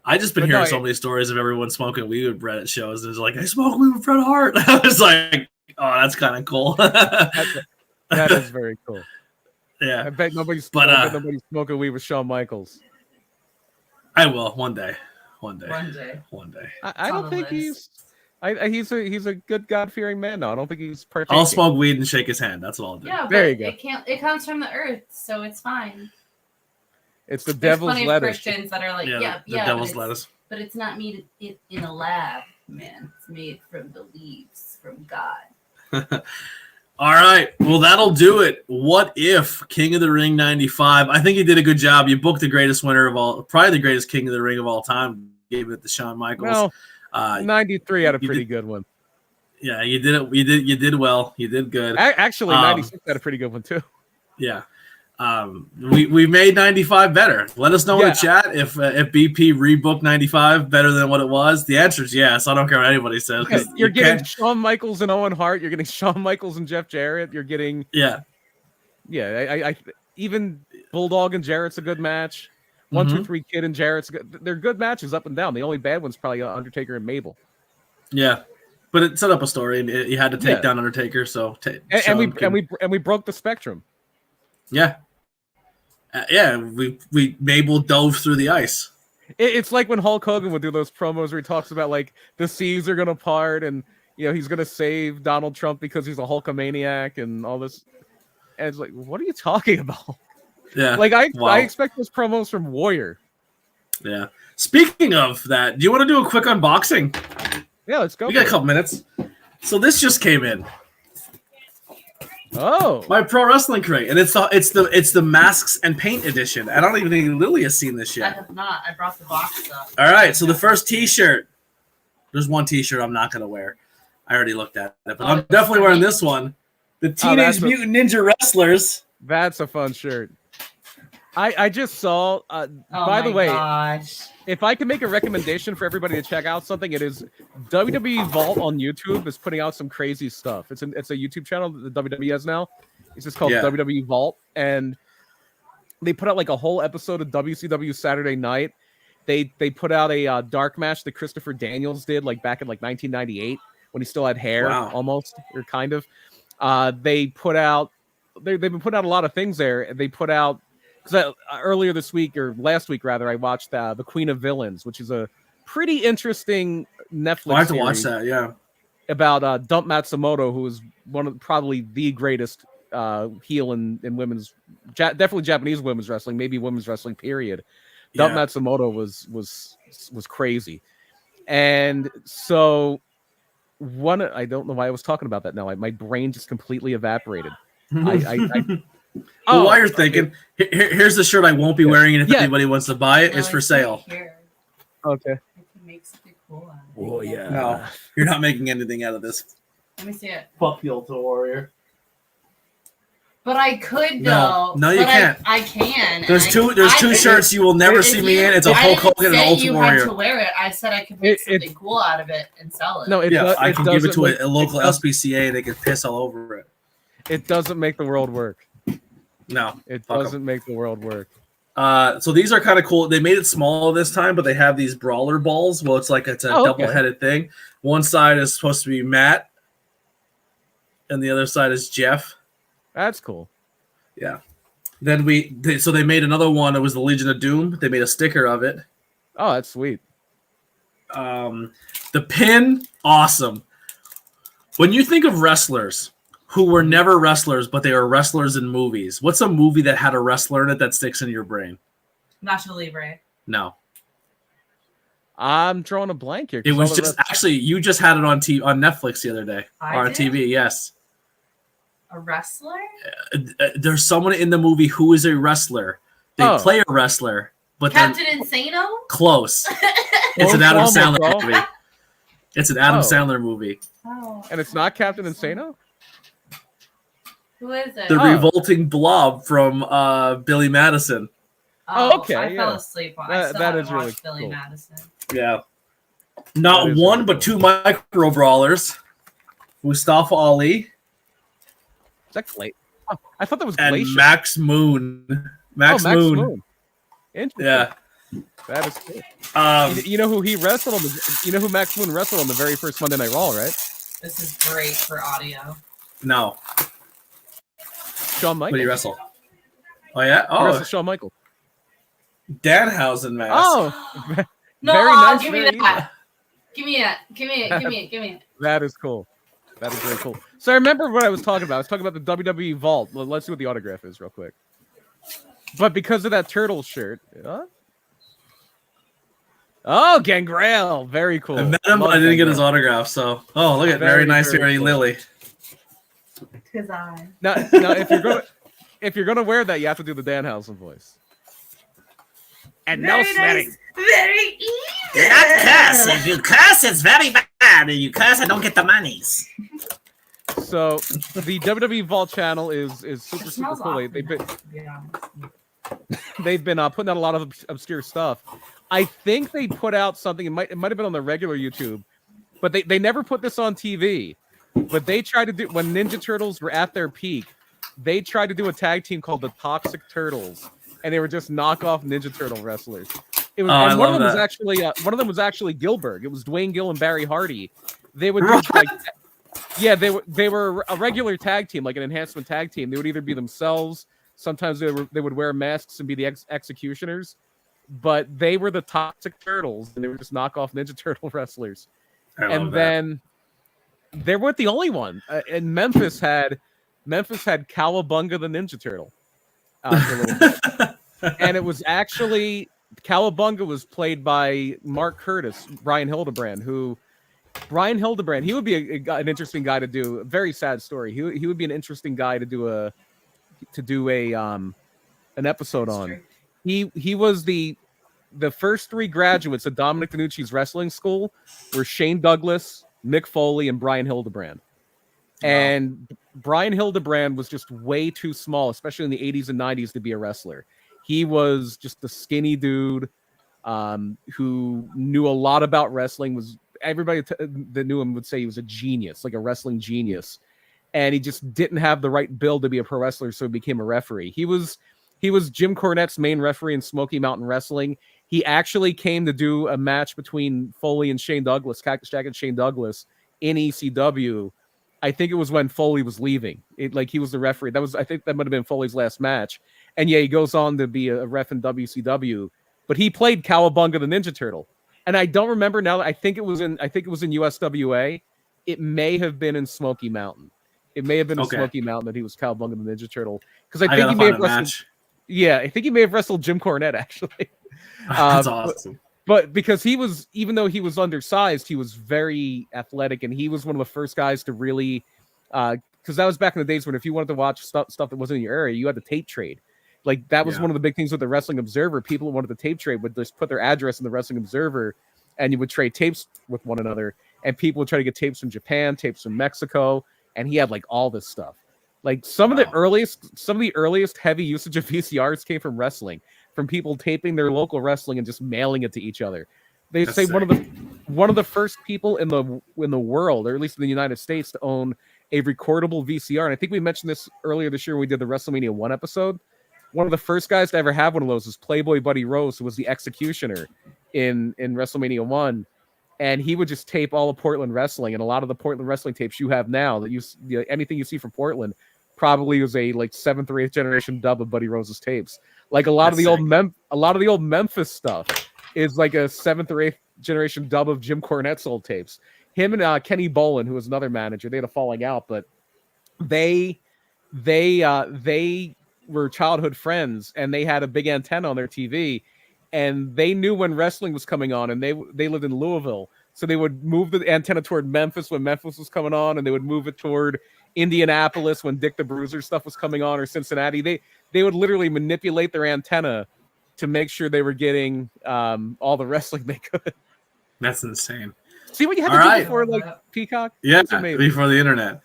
I just been hearing so many stories of everyone smoking weed with Brett at shows. It's like, I smoke weed with Bret Hart. I was like, oh, that's kind of cool. That is very cool. Yeah. I bet nobody's smoking weed with Shawn Michaels. I will one day. I don't think he's a good God-fearing man. No, I don't think he's partaking. I'll smoke weed and shake his hand. That's what I'll do. Yeah, there you go. It comes from the earth, so it's fine. It's the There's devil's plenty lettuce. Of Christians that are like, the devil's lettuce. But it's not made in a lab, man. It's made from the leaves from God. All right. Well, that'll do it. What if King of the Ring 95? I think you did a good job. You booked the greatest winner of all, probably the greatest King of the Ring of all time. Gave it to Shawn Michaels. Well, 93 had a pretty good one. Yeah, you did it. You did well. You did good. Actually, 96 had a pretty good one too. Yeah. We made 95 better. Let us know in the chat if BP rebooked 95 better than what it was. The answer is yes. I don't care what anybody says. You're getting Shawn Michaels and Owen Hart. You're getting Shawn Michaels and Jeff Jarrett. You're getting I even Bulldog and Jarrett's a good match. 1, 2, 3 Kid and Jarrett's they're good matches up and down. The only bad one's probably Undertaker and Mabel. Yeah, but it set up a story, and you had to take down Undertaker. So we broke the spectrum. Yeah. We Mabel dove through the ice. It's like when Hulk Hogan would do those promos where he talks about like the seas are gonna part and he's gonna save Donald Trump because he's a Hulkamaniac and all this. And it's like, what are you talking about? Yeah, like I expect those promos from Warrior. Yeah. Speaking of that, do you want to do a quick unboxing? Yeah, let's go. We got a couple minutes. So this just came in. Oh, my pro wrestling crate, and it's the masks and paint edition. I don't even think Lily has seen this yet. I have not. I brought the box up. All right, so the first T-shirt. There's one T-shirt I'm not gonna wear. I already looked at it, but I'm definitely wearing this one. The Teenage Mutant Ninja Wrestlers. That's a fun shirt. I just saw. By the way, if I can make a recommendation for everybody to check out something, it is WWE Vault on YouTube is putting out some crazy stuff. It's a YouTube channel that the WWE has now. It's just called WWE Vault, and they put out like a whole episode of WCW Saturday Night. They put out a dark match that Christopher Daniels did like back in like 1998 when he still had hair, almost or kind of. They've been putting out a lot of things there. They put out. Because earlier this week, or last week rather, I watched The Queen of Villains, which is a pretty interesting Netflix I have to watch that, yeah. About Dump Matsumoto, who is probably the greatest heel in women's, definitely Japanese women's wrestling, maybe women's wrestling, period. Dump Matsumoto was crazy. And so, I don't know why I was talking about that now. My brain just completely evaporated. Well, while you're thinking, here's the shirt I won't be wearing, and if anybody wants to buy it, it's for sale. Okay. Oh yeah. No, you're not making anything out of this. Let me see it. Fuck the Ultimate Warrior. But I could No, you can't. I can. There's two shirts you will never see me in. It's a Hulk Hogan and an Ultimate Warrior. Had to wear it. I said I could make something cool out of it and sell it. No, I can give it to a local SPCA. They can piss all over it. It doesn't make the world work. No, it doesn't make the world work. So these are kind of cool. They made it smaller this time, but they have these brawler balls. Well, it's a double-headed thing. One side is supposed to be Matt, and the other side is Jeff. That's cool. Yeah. Then they made another one. It was the Legion of Doom. They made a sticker of it. Oh, that's sweet. The pin, awesome. When you think of wrestlers who were never wrestlers, but they were wrestlers in movies, what's a movie that had a wrestler in it that sticks in your brain? Nacho Libre. No. I'm drawing a blank here. It was just actually you just had it on Netflix the other day. On TV, yes. A wrestler? There's someone in the movie who is a wrestler. They play a wrestler, but Captain Insano? Close. It's an Adam Sandler movie. It's an Adam Sandler movie. Oh. And it's not Captain Insano? Who is it? The revolting blob from Billy Madison. Oh, okay. I fell asleep on that is really Billy cool. Madison. Yeah. Not one, but two micro brawlers. Mustafa Ali. Is that Clay? Oh, I thought that was and Glacier. Max Moon. Max Moon. Interesting. Yeah. That is cool. You know who he wrestled on you know who Max Moon wrestled on the very first Monday Night Raw, right? This is great for audio. No. Shawn Michaels. What do you wrestle? Oh yeah? Oh, wrestled Shawn Michaels. Danhausen mask. Oh, no! Very nice, give me that. Give me it. Give me it. Give me it. Give me it. That is cool. That is very cool. So I remember what I was talking about. I was talking about the WWE Vault. Let's see what the autograph is real quick. But because of that turtle shirt, oh, Gangrel, very cool. I met him, but I didn't get his autograph. So, look at very nice, very cool. Lily. His eye. Now, if you're gonna wear that, you have to do the Danhausen voice. And very no sweating. Nice. Very easy. Do not curse. If you curse, it's very bad. If you curse, I don't get the monies. So the WWE Vault channel is super cool. They've been putting out a lot of obscure stuff. I think they put out something. It might have been on the regular YouTube, but they never put this on TV. But they tried to do when Ninja Turtles were at their peak. They tried to do a tag team called the Toxic Turtles, and they were just knockoff Ninja Turtle wrestlers. It was and one of them was actually Gilbert. It was Dwayne Gill and Barry Hardy. They would do they were a regular tag team, like an enhancement tag team. They would either be themselves. Sometimes they would wear masks and be the executioners, but they were the Toxic Turtles, and they were just knockoff Ninja Turtle wrestlers. And then they weren't the only one. And Memphis had Cowabunga the Ninja Turtle for a little bit. And it was actually Cowabunga was played by Mark Curtis, Brian Hildebrand, he would be an interesting guy to do. A very sad story. He would be an interesting guy to do an episode on. He was the first three graduates of Dominic DeNucci's wrestling school were Shane Douglas, Mick Foley, and Brian Hildebrand. Wow. And Brian Hildebrand was just way too small, especially in the 80s and 90s, to be a wrestler. He was just a skinny dude who knew a lot about wrestling. Everybody that knew him would say he was a genius, like a wrestling genius. And he just didn't have the right build to be a pro wrestler, so he became a referee. He was Jim Cornette's main referee in Smoky Mountain Wrestling. He actually came to do a match between Foley and Shane Douglas, Cactus Jack and Shane Douglas, in ECW. I think it was when Foley was leaving. He was the referee. I think that might have been Foley's last match. And yeah, he goes on to be a ref in WCW. But he played Cowabunga the Ninja Turtle. And I don't remember now. I think it was in USWA. It may have been in Smoky Mountain. It may have been in Smoky Mountain that he was Cowabunga the Ninja Turtle. Because I think he may have wrestled. Yeah, I think he may have wrestled Jim Cornette actually. That's awesome. But because even though he was undersized, he was very athletic, and he was one of the first guys to really, because that was back in the days when if you wanted to watch stuff that wasn't in your area, you had to tape trade. Like that was one of the big things with the Wrestling Observer. People who wanted to tape trade would just put their address in the Wrestling Observer, and you would trade tapes with one another. And people would try to get tapes from Japan, tapes from Mexico, and he had like all this stuff. Like some of the earliest heavy usage of VCRs came from wrestling, from people taping their local wrestling and just mailing it to each other. They That's say sick. one of the first people in the world, or at least in the United States, to own a recordable VCR. And I think we mentioned this earlier this year when we did the WrestleMania 1 episode. One of the first guys to ever have one of those was Playboy Buddy Rose, who was the executioner in WrestleMania 1. And he would just tape all of Portland wrestling, and a lot of the Portland wrestling tapes you have now, anything you see from Portland, probably was a like 7th or 8th generation dub of Buddy Rose's tapes. Like a lot of the old Memphis stuff is like a 7th or 8th generation dub of Jim Cornette's old tapes. Him and Kenny Bolin, who was another manager, they had a falling out, but they were childhood friends, and they had a big antenna on their TV, and they knew when wrestling was coming on, and they lived in Louisville, so they would move the antenna toward Memphis when Memphis was coming on, and they would move it toward Indianapolis when Dick the Bruiser stuff was coming on, or Cincinnati. They would literally manipulate their antenna to make sure they were getting all the wrestling they could. That's insane. See what you had All to right. do before, like Peacock? Yeah, That's amazing. before the internet.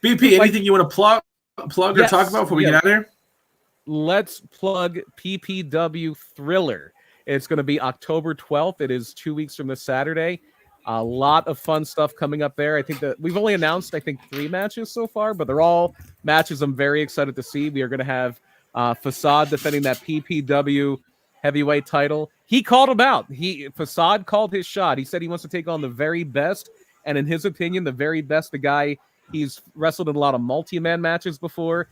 BP, anything you want to plug or Yes, talk about before we get out of here? Let's plug PPW Thriller. It's going to be October 12th. It is 2 weeks from this Saturday. A lot of fun stuff coming up there. I think that we've only announced, 3 matches so far, but they're all matches I'm very excited to see. We are going to have Facade defending that PPW heavyweight title. He called him out. Facade called his shot. He said he wants to take on the very best, and in his opinion, the very best, the guy he's wrestled in a lot of multi-man matches before,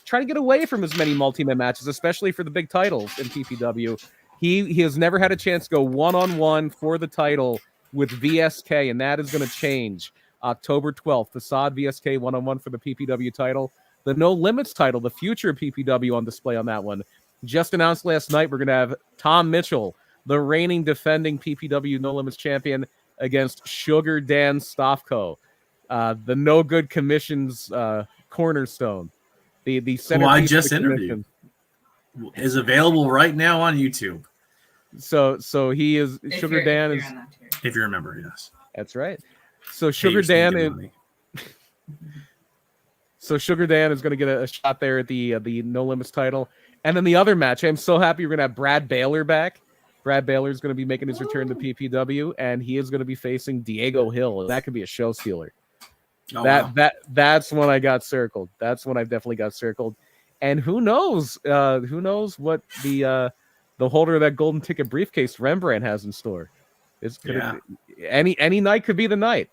trying to get away from as many multi-man matches, especially for the big titles in PPW. He has never had a chance to go one-on-one for the title with VSK, and that is going to change October 12th. Facade VSK one-on-one for the PPW title. The No Limits title, the future of PPW, on display on that one. Just announced last night, we're going to have Tom Mitchell, the reigning defending PPW No Limits champion, against Sugar Dan Stofko, the No Good Commission's cornerstone. The centerpiece I just of the interviewed is available right now on YouTube. So he is Sugar Dan is, if you remember, yes, that's right. So Sugar Dan is going to get a shot there at the No Limits title. And then the other match, I'm so happy we're going to have Brad Baylor back. Brad Baylor is going to be making his return to PPW, and he is going to be facing Diego Hill. That could be a show stealer. That's one I got circled. That's one I've definitely got circled. And who knows what the holder of that golden ticket briefcase, Rembrandt, has in store. It's any night could be the night.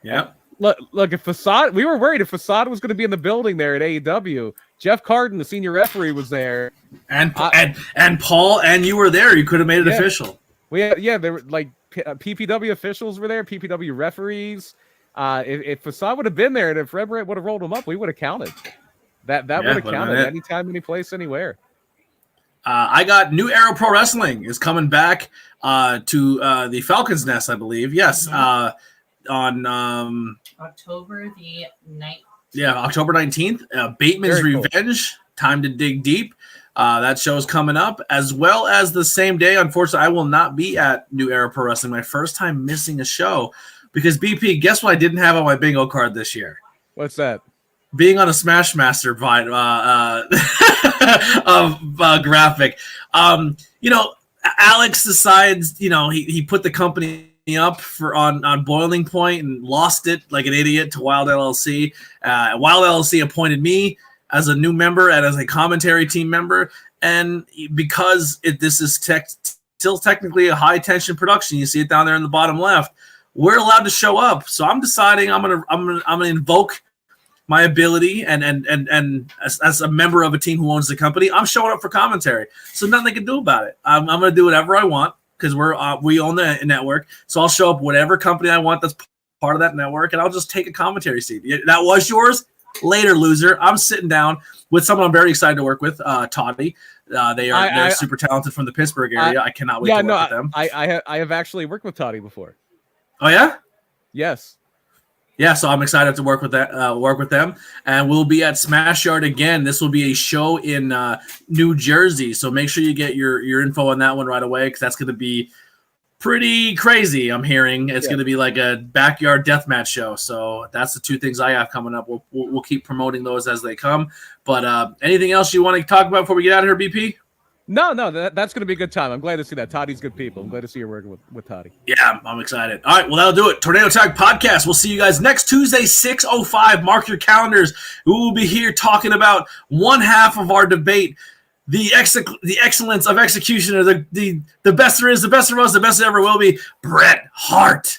Yeah. Look, if Facade, we were worried if Facade was going to be in the building there at AEW. Jeff Carden, the senior referee, was there, and Paul, and you were there. You could have made it official. There were like PPW officials were there, PPW referees. If Facade would have been there, and if Rembrandt would have rolled him up, we would have counted. That would have counted anytime, any place, anywhere. I got New Era Pro Wrestling is coming back to the Falcon's Nest, I believe. Yes. On October the 9th. Yeah, October 19th. Bateman's Very Revenge, cool. Time to Dig Deep. That show is coming up, as well as the same day. Unfortunately, I will not be at New Era Pro Wrestling. My first time missing a show because BP, guess what I didn't have on my bingo card this year? What's that? Being on a Smashmaster graphic. Alex decides, he put the company up on Boiling Point and lost it like an idiot to Wild LLC. Wild LLC appointed me as a new member and as a commentary team member. And because this is still technically a high tension production, you see it down there in the bottom left, we're allowed to show up. So I'm deciding I'm gonna invoke my ability and as a member of a team who owns the company, I'm showing up for commentary. So nothing they can do about it. I'm gonna do whatever I want because we own the network. So I'll show up whatever company I want that's part of that network, and I'll just take a commentary seat. That was yours. Later, loser. I'm sitting down with someone I'm very excited to work with, Toddy. They're super talented from the Pittsburgh area. I cannot wait to work with them. I have actually worked with Toddy before. Oh yeah? Yes. Yeah, so I'm excited to work with them, and we'll be at Smash Yard again. This will be a show in New Jersey, so make sure you get your info on that one right away because that's going to be pretty crazy. I'm hearing it's going to be like a backyard deathmatch show. So that's the two things I have coming up. We'll keep promoting those as they come. But anything else you want to talk about before we get out of here, BP? No, that's going to be a good time. I'm glad to see that. Toddy's good people. I'm glad to see you're working with Toddy. Yeah, I'm excited. All right, well, that'll do it. Tornado Talk Podcast. We'll see you guys next Tuesday, 6:05. Mark your calendars. We will be here talking about one half of our debate, the excellence of execution, or the best there is, the best there was, the best there ever will be, Bret Hart.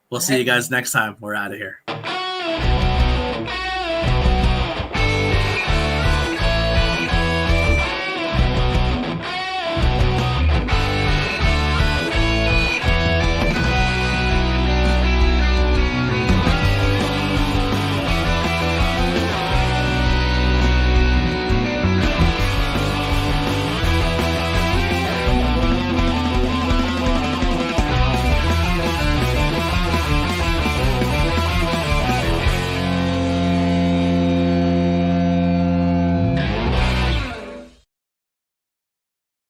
We'll see you guys next time. We're out of here.